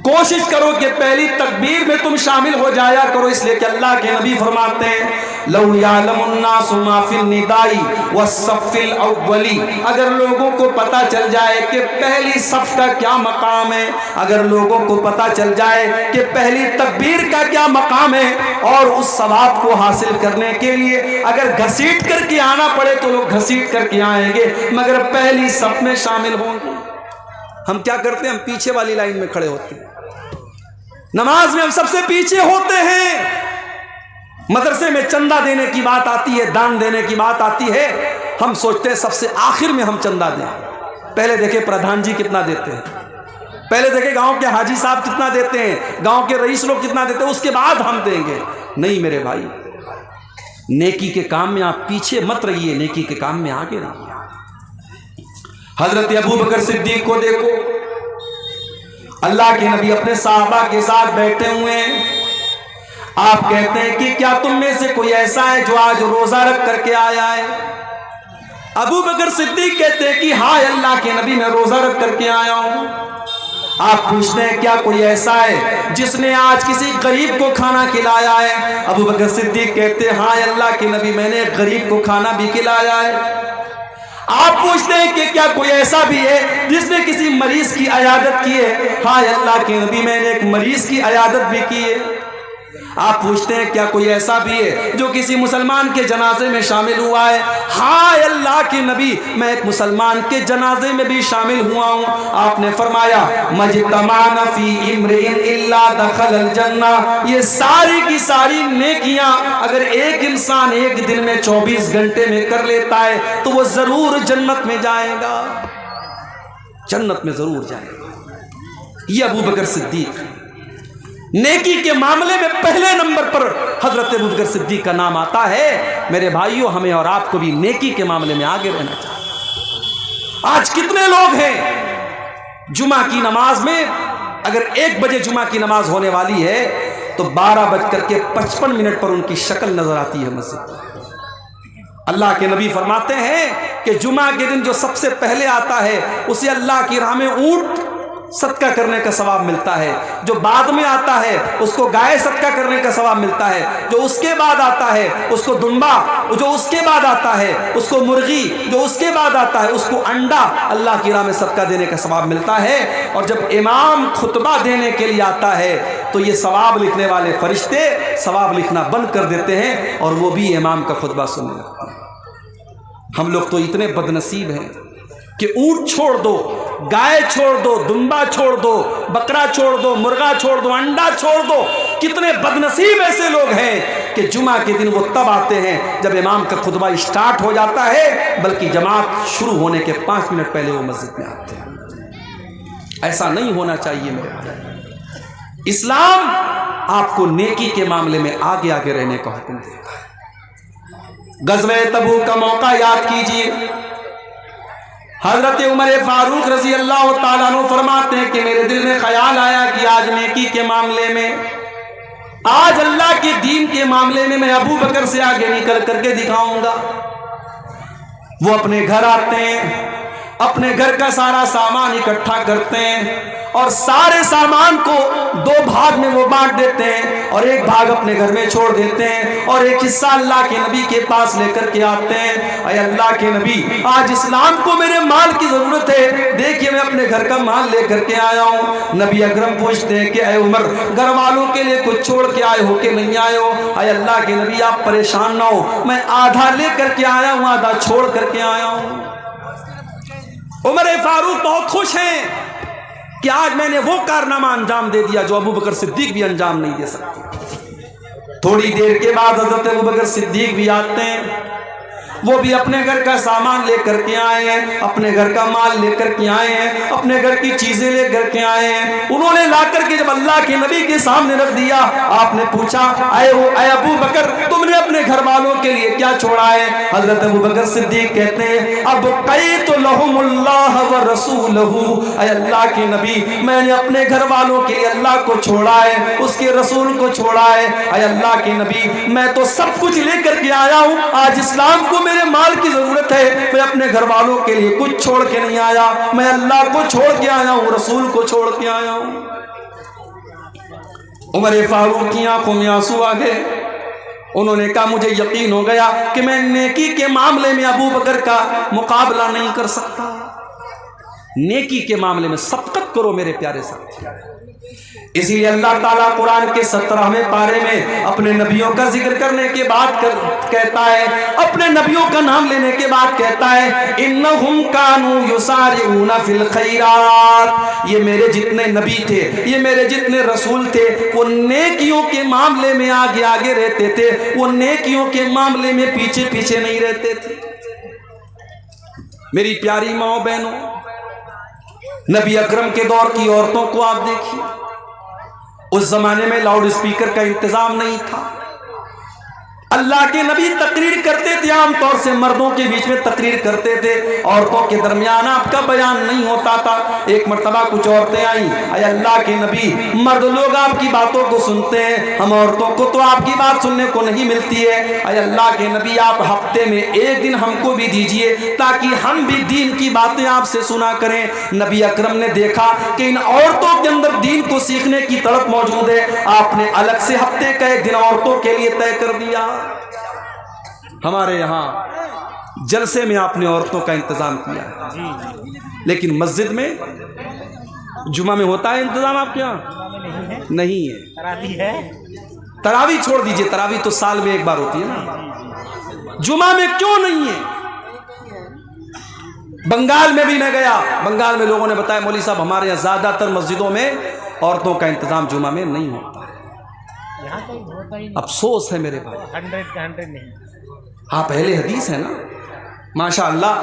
कोशिश करो कि पहली तकबीर में तुम शामिल हो जाया करो, इसलिए कि अल्लाह के नबी फरमाते हैं लौ यालमुन्नासु मा फिल निदाई वस्सफ़िल अव्वली, अगर लोगों को पता चल जाए कि पहली सफ का क्या मकाम है, अगर लोगों को पता चल जाए कि पहली तकबीर का क्या मकाम है, और उस सवाब को हासिल करने के लिए अगर घसीट करके आना पड़े तो लोग घसीट करके आएंगे, मगर पहली सफ में शामिल होंगे। हम क्या करते हैं, हम पीछे वाली लाइन में खड़े होते हैं, नमाज में हम सबसे पीछे होते हैं। मदरसे में चंदा देने की बात आती है, दान देने की बात आती है, हम सोचते हैं सबसे आखिर में हम चंदा दें। पहले देखे प्रधान जी कितना देते हैं, पहले देखे गांव के हाजी साहब कितना देते हैं, गांव के रईस लोग कितना देते हैं, उसके बाद हम देंगे। नहीं मेरे भाई, नेकी के काम में आप पीछे मत रहिए, नेकी के काम में आगे रहिए। हजरत अबू बकर सिद्दीक को देखो, अल्लाह के नबी अपने साहबा के साथ बैठे हुए हैं। आप कहते हैं कि क्या तुम में से कोई ऐसा है जो आज रोजा रख करके आया है? अबू बकर सिद्दीक कहते हैं कि हाँ अल्लाह के नबी, मैं रोजा रख करके आया हूं। आप पूछते हैं क्या कोई ऐसा है जिसने आज किसी गरीब को खाना खिलाया है? अबू बकर सिद्दीक कहते हैं हाँ अल्लाह के नबी, मैंने गरीब को खाना भी खिलाया है। आप पूछते हैं कि क्या कोई ऐसा भी है जिसने किसी मरीज की अयादत की है? हाँ अल्लाह के नबी, मैंने एक मरीज की अयादत भी की है। आप पूछते हैं क्या कोई ऐसा भी है जो किसी मुसलमान के जनाजे में शामिल हुआ है? हाँ अल्लाह के नबी, मैं एक मुसलमान के जनाजे में भी शामिल हुआ हूँ। आपने फरमाया मजतमा फी इम्रिइन इल्ला दखलल जन्ना, ये सारी की सारी नेकियां अगर एक इंसान एक दिन में 24 घंटे में कर लेता है तो वो जरूर जन्नत में जाएगा, जन्नत में जरूर जाएगा। ये अबू बकर सिद्दीक, नेकी के मामले में पहले नंबर पर हजरत अबू बकर सिद्दीक का नाम आता है। मेरे भाइयों, हमें और आपको भी नेकी के मामले में आगे रहना चाहिए। आज कितने लोग हैं जुमा की नमाज में, अगर 1 बजे जुमा की नमाज होने वाली है तो 12:55 पर उनकी शक्ल नजर आती है मस्जिद। अल्लाह के नबी फरमाते हैं कि जुमा के दिन जो सबसे पहले आता है उसे अल्लाह की राह में ऊंट सदका करने का सवाब मिलता है, जो बाद में आता है उसको गाय सदका करने का सवाब मिलता है, जो उसके बाद आता है उसको दुम्बा, जो उसके बाद आता है उसको मुर्गी, जो उसके बाद आता है उसको अंडा अल्लाह की राह में सदका देने का सवाब मिलता है। और जब इमाम खुतबा देने के लिए आता है तो ये सवाब लिखने वाले फरिश्ते सवाब लिखना बंद कर देते हैं और वो भी इमाम का खुतबा सुनने लगते हैं। हम लोग तो इतने बदनसीब हैं कि ऊंट छोड़ दो, गाय छोड़ दो, दुम्बा छोड़ दो, बकरा छोड़ दो, मुर्गा छोड़ दो, अंडा छोड़ दो। कितने बदनसीब ऐसे लोग हैं कि जुमा के दिन वो तब आते हैं जब इमाम का खुतबा स्टार्ट हो जाता है, बल्कि जमात शुरू होने के 5 मिनट पहले वो मस्जिद में आते हैं। ऐसा नहीं होना चाहिए मेरे भाई। इस्लाम आपको नेकी के मामले में आगे आगे रहने का हुक्म देता है। गज़वे तबूक का मौका याद कीजिए, हजरत उमर फारूक रजी अल्लाह ताला अन्हु फरमाते हैं कि मेरे दिल में ख्याल आया कि आज नेकी के मामले में, आज अल्लाह के दीन के मामले में मैं अबू बकर से आगे निकल करके दिखाऊंगा। वो अपने घर आते हैं, अपने घर का सारा सामान इकट्ठा करते हैं और सारे सामान को 2 भाग में वो बांट देते हैं और एक भाग अपने घर में छोड़ देते हैं और एक हिस्सा अल्लाह के नबी के पास लेकर के आते हैं। अरे अल्लाह के नबी, आज इस्लाम को मेरे माल की जरूरत है, देखिए मैं अपने घर का माल लेकर के आया हूँ। नबी अकरम पूछते हैं कि अरे उमर, घर वालों के लिए कुछ छोड़ के आए हो कि नहीं आए हो? अरे अल्लाह के नबी, आप परेशान ना हो, मैं आधा लेकर के आया हूँ, आधा छोड़ करके आया हूँ। उमर फारूक बहुत खुश हैं कि आज मैंने वो कारनामा अंजाम दे दिया जो अबू बकर सिद्दीक भी अंजाम नहीं दे सकते। थोड़ी देर के बाद हजरत अबू बकर सिद्दीक भी आते हैं, वो भी अपने घर का सामान लेकर के आए हैं, अपने घर का माल लेकर के आए हैं, अपने घर की चीजें लेकर के आए हैं। उन्होंने लाकर के जब अल्लाह के नबी के सामने रख दिया, आपने पूछा अय अबू बकर, तुमने अपने घर वालों के लिए क्या छोड़ा है? हजरत अबू बकर सिद्दीक कहते हैं अब कई तो लहुमुल्लाह व रसूलहू, अय अल्लाह के नबी, मैंने अपने घर वालों के लिए अल्लाह को छोड़ा है, उसके रसूल को छोड़ा है। अय अल्लाह के नबी, मैं तो सब कुछ लेकर के आया हूँ, आज इस्लाम को मेरे माल की जरूरत है, मैं अपने घर वालों के लिए कुछ छोड़ के नहीं आया, मैं अल्लाह को छोड़ के आया हूँ, रसूल को छोड़ के आया हूँ। उमर फारूक की आंखों में आंसू आ गए। उन्होंने कहा मुझे यकीन हो गया कि मैं नेकी के मामले में अबू बकर का मुकाबला नहीं कर सकता। नेकी के मामले में सबकत करो मेरे प्यारे साथी। इसीलिए अल्लाह ताला कुरान के 17वें पारे में अपने नबियों का जिक्र करने के बाद कहता है, अपने नबियों का नाम लेने के बाद कहता है, इन्नहुम कानू युसारिऊना फिल खैरात। ये मेरे जितने नबी थे, ये मेरे जितने रसूल थे, वो नेकियों के मामले में आगे आगे रहते थे, वो नेकियों के मामले में पीछे पीछे नहीं रहते थे। मेरी प्यारी माओ बहनों, नबी अकरम के दौर की औरतों को आप देखिए, उस जमाने में लाउड स्पीकर का इंतजाम नहीं था। अल्लाह के नबी तकरीर करते थे, आमतौर से मर्दों के बीच में तकरीर करते थे, औरतों के दरमियान आपका बयान नहीं होता था। एक मर्तबा कुछ औरतें आई, अरे अल्लाह के नबी, मर्द लोग आपकी बातों को सुनते हैं, हम औरतों को तो आपकी बात सुनने को नहीं मिलती है। अरे अल्लाह के नबी, आप हफ्ते में एक दिन हमको भी दीजिए ताकि हम भी दीन की बातें आपसे सुना करें। नबी अकरम ने देखा कि इन औरतों के अंदर दीन को सीखने की तड़प मौजूद है। आपने अलग से हफ्ते का एक दिन औरतों के लिए तय कर दिया। हमारे यहाँ जलसे में आपने औरतों का इंतजाम किया है, लेकिन मस्जिद में जुमा में होता है इंतजाम आपके यहाँ? नहीं है। तरावी है, तरावी छोड़ दीजिए, तरावी तो साल में एक बार होती है ना। जुमा में क्यों नहीं है? बंगाल में भी मैं गया, बंगाल में लोगों ने बताया, मौलवी साहब हमारे यहाँ ज्यादातर मस्जिदों में औरतों का इंतजाम जुमा में नहीं होता। यहाँ तो होता ही नहीं। अफसोस है मेरे भाई, 100 का 100 नहीं। आप अहले हदीस है ना, माशाअल्लाह।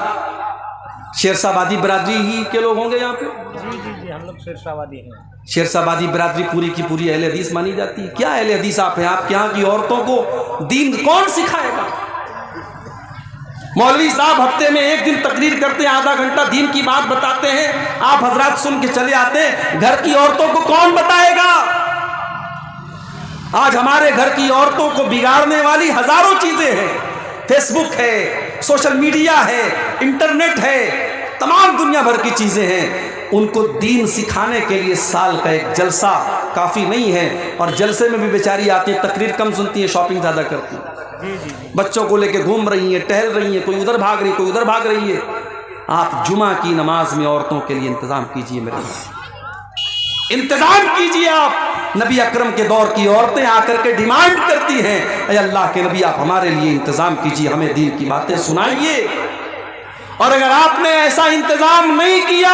शेरशाबादी बरादरी ही के लोग होंगे यहाँ पे? जी जी जी, हम लोग शेरशाबादी हैं। शेरशाबादी बरादरी पूरी की पूरी अहले हदीस मानी जाती है। क्या अहले हदीस आप हैं? आपके यहाँ की औरतों को दीन कौन सिखाएगा? मौलवी साहब हफ्ते में एक दिन तकरीर करते हैं, आधा घंटा दीन की बात बताते हैं, आप हजरात सुन के चले आते हैं। घर की औरतों को कौन बताएगा? आज हमारे घर की औरतों को बिगाड़ने वाली हजारों चीजें हैं। फेसबुक है, सोशल मीडिया है, इंटरनेट है, तमाम दुनिया भर की चीजें हैं। उनको दीन सिखाने के लिए साल का एक जलसा काफी नहीं है, और जलसे में भी बेचारी आती है, तकरीर कम सुनती है, शॉपिंग ज्यादा करती है। बच्चों को लेके घूम रही है, टहल रही है, कोई उधर भाग रही, कोई उधर भाग रही है। आप जुमा की नमाज में औरतों के लिए इंतजाम कीजिए, मेरे इंतजाम कीजिए। आप नबी अकरम के दौर की औरतें आकर के डिमांड करती हैं, अरे अल्लाह के नबी आप हमारे लिए इंतजाम कीजिए, हमें दीन की बातें सुनाइए। और अगर आपने ऐसा इंतजाम नहीं किया,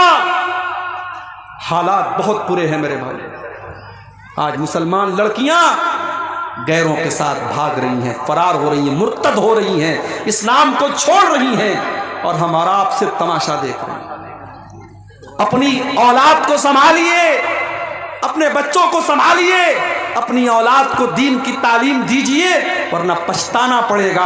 हालात बहुत बुरे हैं मेरे भाई। आज मुसलमान लड़कियां गैरों के साथ भाग रही हैं, फरार हो रही हैं, मुर्तद हो रही हैं, इस्लाम को छोड़ रही हैं, और हमारा आपसे तमाशा देख रहे हैं। अपनी औलाद को संभालिए, अपने बच्चों को संभालिए, अपनी औलाद को दीन की तालीम दीजिए, वरना पछताना पड़ेगा।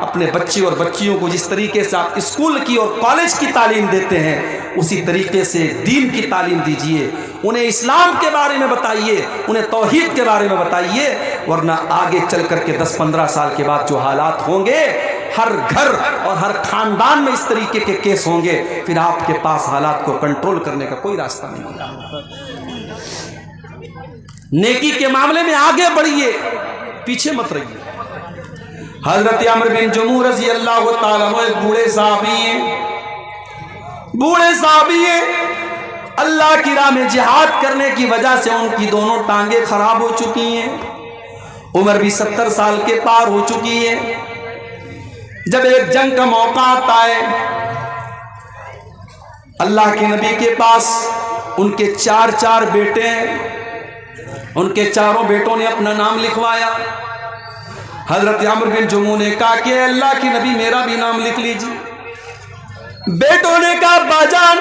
अपने बच्चे और बच्चियों को जिस तरीके से आप स्कूल की और कॉलेज की तालीम देते हैं, उसी तरीके से दीन की तालीम दीजिए। उन्हें इस्लाम के बारे में बताइए, उन्हें तौहीद के बारे में बताइए, वरना आगे चल करके 10-15 साल के बाद जो हालात होंगे, हर घर और हर खानदान में इस तरीके के केस होंगे, फिर आपके पास हालात को कंट्रोल करने का कोई रास्ता नहीं होगा। नेकी के मामले में आगे बढ़िए, पीछे मत रहिए। हजरत अमर बिन जमू रज़ी अल्लाह ताला अन्हु एक बूढ़े साहबी हैं, अल्लाह की राह में जिहाद करने की वजह से उनकी दोनों टांगे खराब हो चुकी हैं, उम्र भी 70 साल के पार हो चुकी है। जब एक जंग का मौका आता है, अल्लाह के नबी के पास उनके 4 बेटे हैं, उनके चारों बेटों ने अपना नाम लिखवाया। हजरत अमर बिन जमू ने कहा कि अल्लाह के नबी मेरा भी नाम लिख लीजिए। बेटों ने कहा बाजान,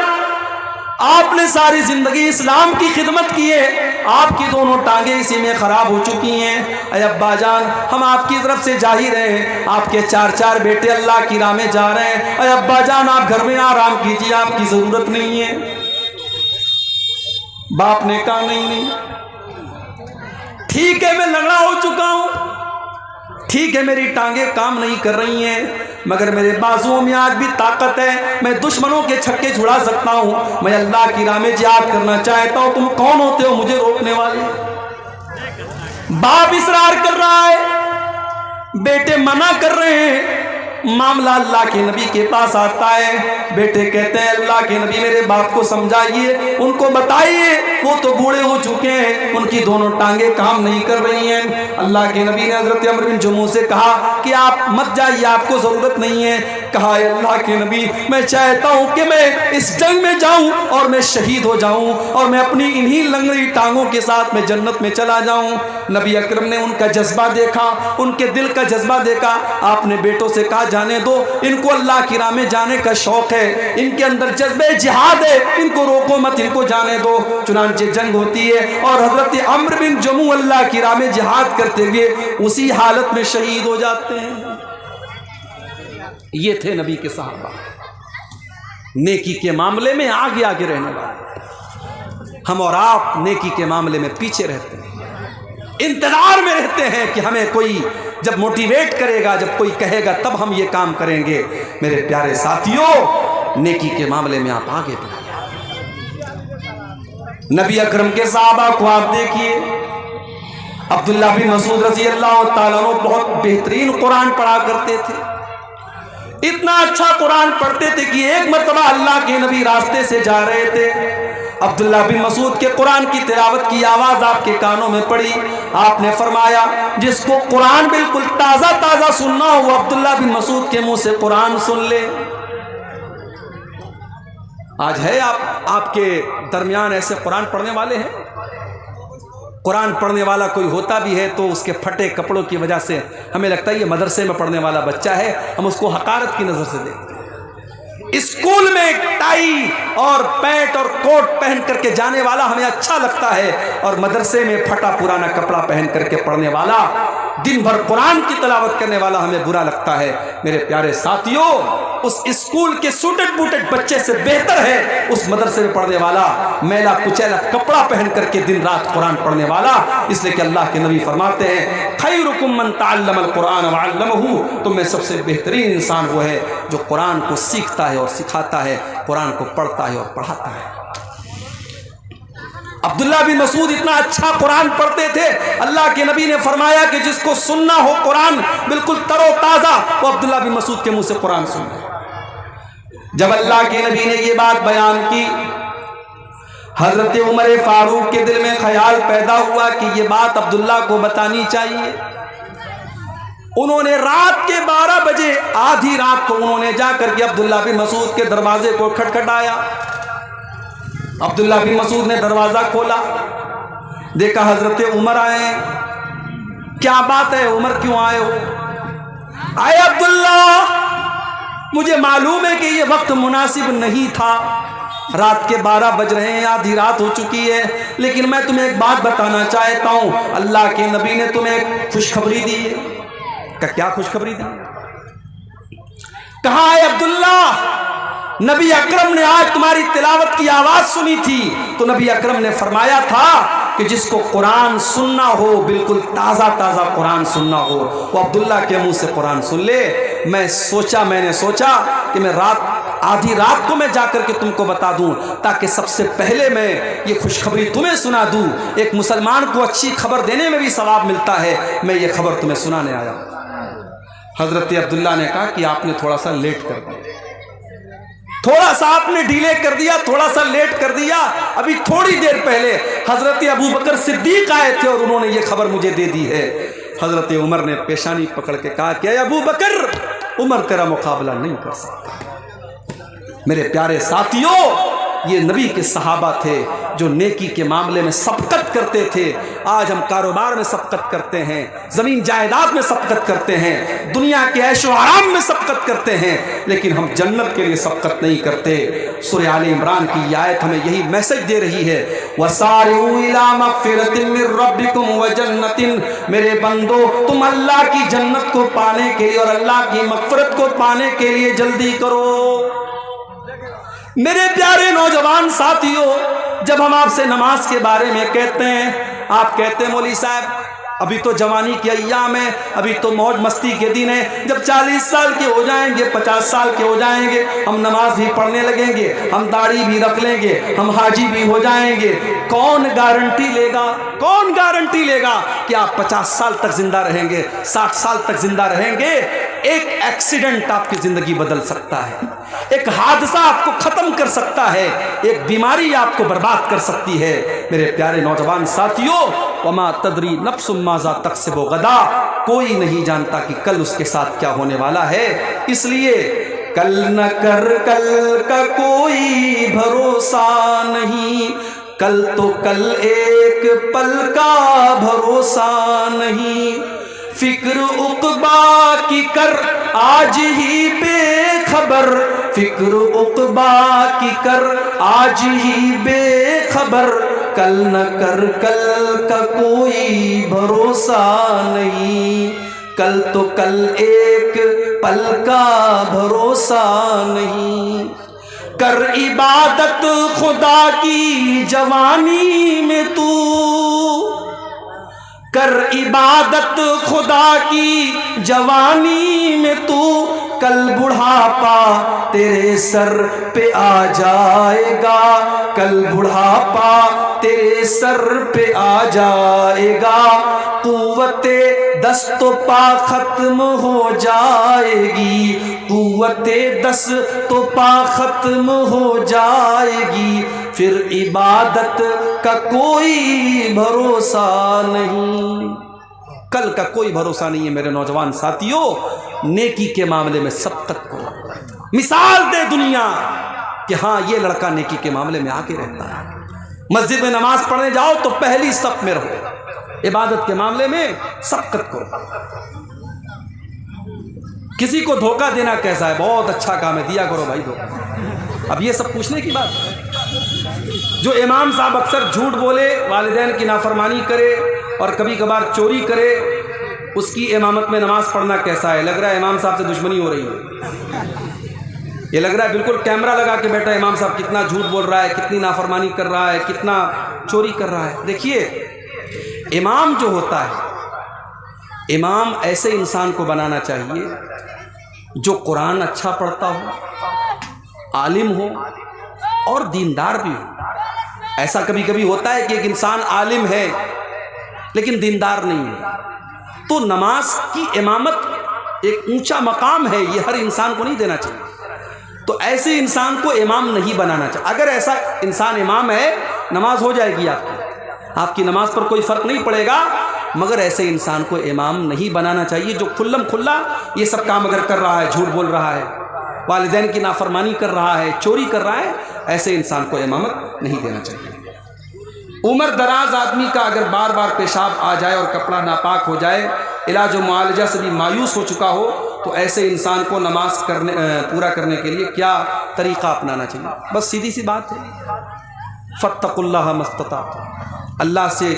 आपने सारी जिंदगी इस्लाम की खिदमत की है, आपकी दोनों टांगे इसी में खराब हो चुकी हैं। अरे अब्बाजान, हम आपकी तरफ से जा ही रहे हैं, आपके 4 बेटे अल्लाह की राह में जा रहे हैं। अरे अब्बाजान, आप घर में आराम कीजिए, आपकी जरूरत नहीं है। बाप ने कहा नहीं, ठीक है मैं लंगड़ा हो चुका हूं, ठीक है मेरी टांगे काम नहीं कर रही हैं, मगर मेरे बाजुओं में आज भी ताकत है, मैं दुश्मनों के छक्के छुड़ा सकता हूं, मैं अल्लाह की राह में जिहाद करना चाहता हूं। तुम कौन होते हो मुझे रोकने वाले? बाप इसरार कर रहा है, बेटे मना कर रहे हैं। मामला अल्लाह के नबी के पास आता है। बेटे कहते हैं अल्लाह के नबी मेरे बाप को समझाइए, उनको बताइए, वो तो बूढ़े हो चुके हैं, उनकी दोनों टांगे काम नहीं कर रही हैं। अल्लाह के नबी ने हजरत अम्र बिन जमू से कहा कि आप मत जाइए, आपको ज़रूरत नहीं है। कहा अल्लाह के नबी मैं चाहता हूँ कि मैं इस जंग में जाऊँ और मैं शहीद हो जाऊँ और मैं अपनी इन्हीं लंगड़ी टांगों के साथ मैं जन्नत में चला जाऊँ। नबी अकरम ने उनका जज्बा देखा, उनके दिल का जज्बा देखा। आपने बेटों से कहा जाने दो, इनको अल्लाह की राह में जाने का शौक है, इनके अंदर जज्बे जिहाद है, इनको रोको मत, इनको जाने दो। चुनांचे जंग होती है और हजरत अम्र बिन जमू अल्लाह की राह में जिहाद करते हुए उसी हालत में शहीद हो जाते हैं। ये थे नबी के सहाबा, नेकी के मामले में आगे आगे रहने वाले। हम और आप नेकी के मामले में पीछे रहते हैं, इंतजार में रहते हैं कि हमें कोई जब मोटिवेट करेगा, जब कोई कहेगा तब हम ये काम करेंगे। मेरे प्यारे साथियों, नेकी के मामले में आप आगे बढ़िए। नबी अकरम के सहाबा को आप देखिए, अब्दुल्ला बिन मसूद रज़ी अल्लाह ताला अन्हु बहुत बेहतरीन कुरान पढ़ा करते थे। इतना अच्छा कुरान पढ़ते थे कि एक मर्तबा अल्लाह के नबी रास्ते से जा रहे थे, अब्दुल्ला बिन मसूद के कुरान की तिलावत की आवाज़ आपके कानों में पड़ी। आपने फरमाया जिसको कुरान बिल्कुल ताज़ा ताज़ा सुनना हो वो अब्दुल्ला बिन मसूद के मुंह से कुरान सुन ले। आज है आपके दरमियान ऐसे कुरान पढ़ने वाले हैं? कुरान पढ़ने वाला कोई होता भी है तो उसके फटे कपड़ों की वजह से हमें लगता है ये मदरसे में पढ़ने वाला बच्चा है, हम उसको हकारत की नज़र से देखते हैं। स्कूल में टाई और पैंट और कोट पहन करके जाने वाला हमें अच्छा लगता है, और मदरसे में फटा पुराना कपड़ा पहन करके पढ़ने वाला, दिन भर कुरान की तिलावत करने वाला हमें बुरा लगता है। मेरे प्यारे साथियों, उस स्कूल के सूटेड बूटेड बच्चे से बेहतर है उस मदरसे में पढ़ने वाला मैला कुचैला कपड़ा पहन करके दिन रात कुरान पढ़ने वाला। इसलिए कि अल्लाह के नबी फरमाते हैं खैरुकुम मन तअल्लमल कुरान व अल्लमहु, तुम में सबसे बेहतरीन इंसान वो है जो कुरान को सीखता है और सिखाता है, कुरान को पढ़ता है और पढ़ाता है। अब्दुल्ला बिन मसूद इतना अच्छा कुरान पढ़ते थे, अल्लाह के नबी ने फरमाया कि जिसको सुनना हो कुरान बिल्कुल तरोताज़ा, वो अब्दुल्ला बिन मसूद के मुंह से कुरान सुन ले। जब अल्लाह के नबी ने ये बात बयान की, हजरत उमर फारूक के दिल में ख्याल पैदा हुआ कि ये बात अब्दुल्ला को बतानी चाहिए। उन्होंने रात के 12 बजे, आधी रात को उन्होंने जाकर के अब्दुल्ला बिन मसूद के दरवाजे को खटखटाया। अब्दुल्ला बिन मसूद ने दरवाजा खोला, देखा हजरत उमर आए। क्या बात है उमर, क्यों आए हो? आए अब्दुल्ला, मुझे मालूम है कि ये वक्त मुनासिब नहीं था, रात के 12 बज रहे हैं, आधी रात हो चुकी है, लेकिन मैं तुम्हें एक बात बताना चाहता हूं। अल्लाह के नबी ने तुम्हें एक खुशखबरी दी है। क्या खुशखबरी दी? कहा है अब्दुल्ला, नबी अकरम ने आज तुम्हारी तिलावत की आवाज सुनी थी, तो नबी अकरम ने फरमाया था कि जिसको कुरान सुनना हो, बिल्कुल ताज़ा ताज़ा कुरान सुनना हो, वो अब्दुल्ला के मुंह से कुरान सुन ले। मैंने सोचा कि मैं आधी रात को मैं जाकर के तुमको बता दूं, ताकि सबसे पहले मैं ये खुशखबरी तुम्हें सुना दूं। एक मुसलमान को अच्छी खबर देने में भी सवाब मिलता है, मैं ये खबर तुम्हें सुनाने आया। हजरत अब्दुल्ला ने कहा कि आपने थोड़ा सा लेट कर दिया, थोड़ा सा आपने डिले कर दिया, थोड़ा सा लेट कर दिया। अभी थोड़ी देर पहले हजरत अबू बकर सिद्दीक आए थे और उन्होंने ये खबर मुझे दे दी है। हजरत उमर ने पेशानी पकड़ के कहा कि अबू बकर, उमर तेरा मुकाबला नहीं कर सकता। मेरे प्यारे साथियों, ये नबी के सहाबा थे जो नेकी के मामले में सबकत करते थे। आज हम कारोबार में सबकत करते हैं, ज़मीन जायदाद में सबकत करते हैं, दुनिया के ऐशो आराम में सबकत करते हैं, लेकिन हम जन्नत के लिए सबकत नहीं करते। सूरह आले इमरान की आयत हमें यही मैसेज दे रही है, वसारिऊ इला मग़फ़िरतिन मिर रब्बिकुम व जन्नतिन, मेरे बंदो तुम अल्लाह की जन्नत को पाने के लिए और अल्लाह की मग़फ़िरत को पाने के लिए जल्दी करो। मेरे प्यारे नौजवान साथियों, जब हम आपसे नमाज के बारे में कहते हैं, आप कहते हैं मौलवी साहब अभी तो जवानी के अय्याम है, अभी तो मौज मस्ती के दिन है। जब 40 साल के हो जाएंगे, 50 साल के हो जाएंगे, हम नमाज भी पढ़ने लगेंगे, हम दाढ़ी भी रख लेंगे, हम हाजी भी हो जाएंगे। कौन गारंटी लेगा, कौन गारंटी लेगा कि आप 50 साल तक जिंदा रहेंगे, 60 साल तक जिंदा रहेंगे? एक एक्सीडेंट आपकी जिंदगी बदल सकता है, एक हादसा आपको खत्म कर सकता है, एक बीमारी आपको बर्बाद कर सकती है। मेरे प्यारे नौजवान साथियों, वमा तदरी नफ्सुम माज़ा तक्सिबु गदा, कोई नहीं जानता कि कल उसके साथ क्या होने वाला है। इसलिए कल न कर, कल का कोई भरोसा नहीं, कल तो कल एक पल का भरोसा नहीं। फिक्र उक़बा की कर आज ही बेखबर, फिक्र उक़बा की कर आज ही बेखबर, कल न कर, कल का कोई भरोसा नहीं, कल तो कल एक पल का भरोसा नहीं। कर इबादत खुदा की जवानी में तू, कर इबादत खुदा की जवानी में तू, कल बुढ़ापा तेरे सर पे आ जाएगा, कल बुढ़ापा तेरे सर पे आ जाएगा। कुव्वते दस्तो पा खत्म हो जाएगी, कुव्वते दस्तो पा खत्म हो जाएगी, फिर इबादत का कोई भरोसा नहीं। कल का कोई भरोसा नहीं है मेरे नौजवान साथियों। नेकी के मामले में सब तक को मिसाल दे दुनिया कि हाँ, ये लड़का नेकी के मामले में आगे रहता है। मस्जिद में नमाज पढ़ने जाओ तो पहली सफ में रहो, इबादत के मामले में सबकत करो। किसी को धोखा देना कैसा है? बहुत अच्छा काम है, दिया करो भाई धोखा। अब ये सब पूछने की बात है। जो इमाम साहब अक्सर झूठ बोले, वालिदैन की नाफरमानी करे और कभी कभार चोरी करे, उसकी इमामत में नमाज पढ़ना कैसा है? लग रहा है इमाम साहब से दुश्मनी हो रही है। ये लग रहा है बिल्कुल कैमरा लगा के बैठा इमाम साहब कितना झूठ बोल रहा है, कितनी नाफरमानी कर रहा है, कितना चोरी कर रहा है। देखिए, इमाम जो होता है, इमाम ऐसे इंसान को बनाना चाहिए जो कुरान अच्छा पढ़ता हो, आलिम हो और दीनदार भी हो। ऐसा कभी कभी होता है कि एक इंसान आलिम है लेकिन दीनदार नहीं है, तो नमाज की इमामत एक ऊंचा मकाम है, ये हर इंसान को नहीं देना चाहिए। तो ऐसे इंसान को इमाम नहीं बनाना चाहिए। अगर ऐसा इंसान इमाम है, नमाज हो जाएगी आपकी नमाज पर कोई फ़र्क नहीं पड़ेगा, मगर ऐसे इंसान को इमाम नहीं बनाना चाहिए जो खुल्लम खुल्ला ये सब काम अगर कर रहा है, झूठ बोल रहा है, वालिदैन की नाफरमानी कर रहा है, चोरी कर रहा है, ऐसे इंसान को इमामत नहीं देना चाहिए। उम्र दराज आदमी का अगर बार बार पेशाब आ जाए और कपड़ा नापाक हो जाए, इलाज और मुआलजा से भी मायूस हो चुका हो, तो ऐसे इंसान को नमाज पूरा करने के लिए क्या तरीक़ा अपनाना चाहिए? बस सीधी सी बात है, फत्तकुल्लाह मस्तताअतुम, अल्लाह से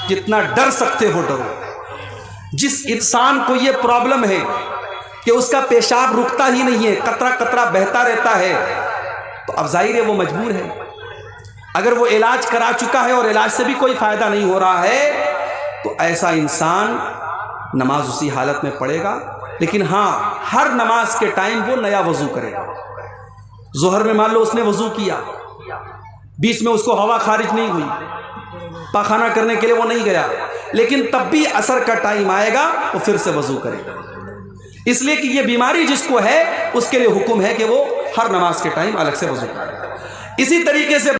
जितना डर सकते हो डरो। जिस इंसान को ये प्रॉब्लम है कि उसका पेशाब रुकता ही नहीं है, कतरा कतरा बहता रहता है, तो अब जाहिर है वो मजबूर है। अगर वो इलाज करा चुका है और इलाज से भी कोई फ़ायदा नहीं हो रहा है, तो ऐसा इंसान नमाज उसी हालत में पढ़ेगा। लेकिन हाँ, हर नमाज के टाइम वो नया वज़ू करेगा। ज़ोहर में मान लो उसने वज़ू किया, बीच में उसको हवा खारिज नहीं हुई, पाखाना करने के लिए वो नहीं गया, लेकिन तब भी असर का टाइम आएगा वो फिर से वज़ू करेगा। इसलिए कि ये बीमारी जिसको है उसके लिए हुक्म है कि वो हर नमाज के टाइम अलग से वज़ू करे। इसी तरीके से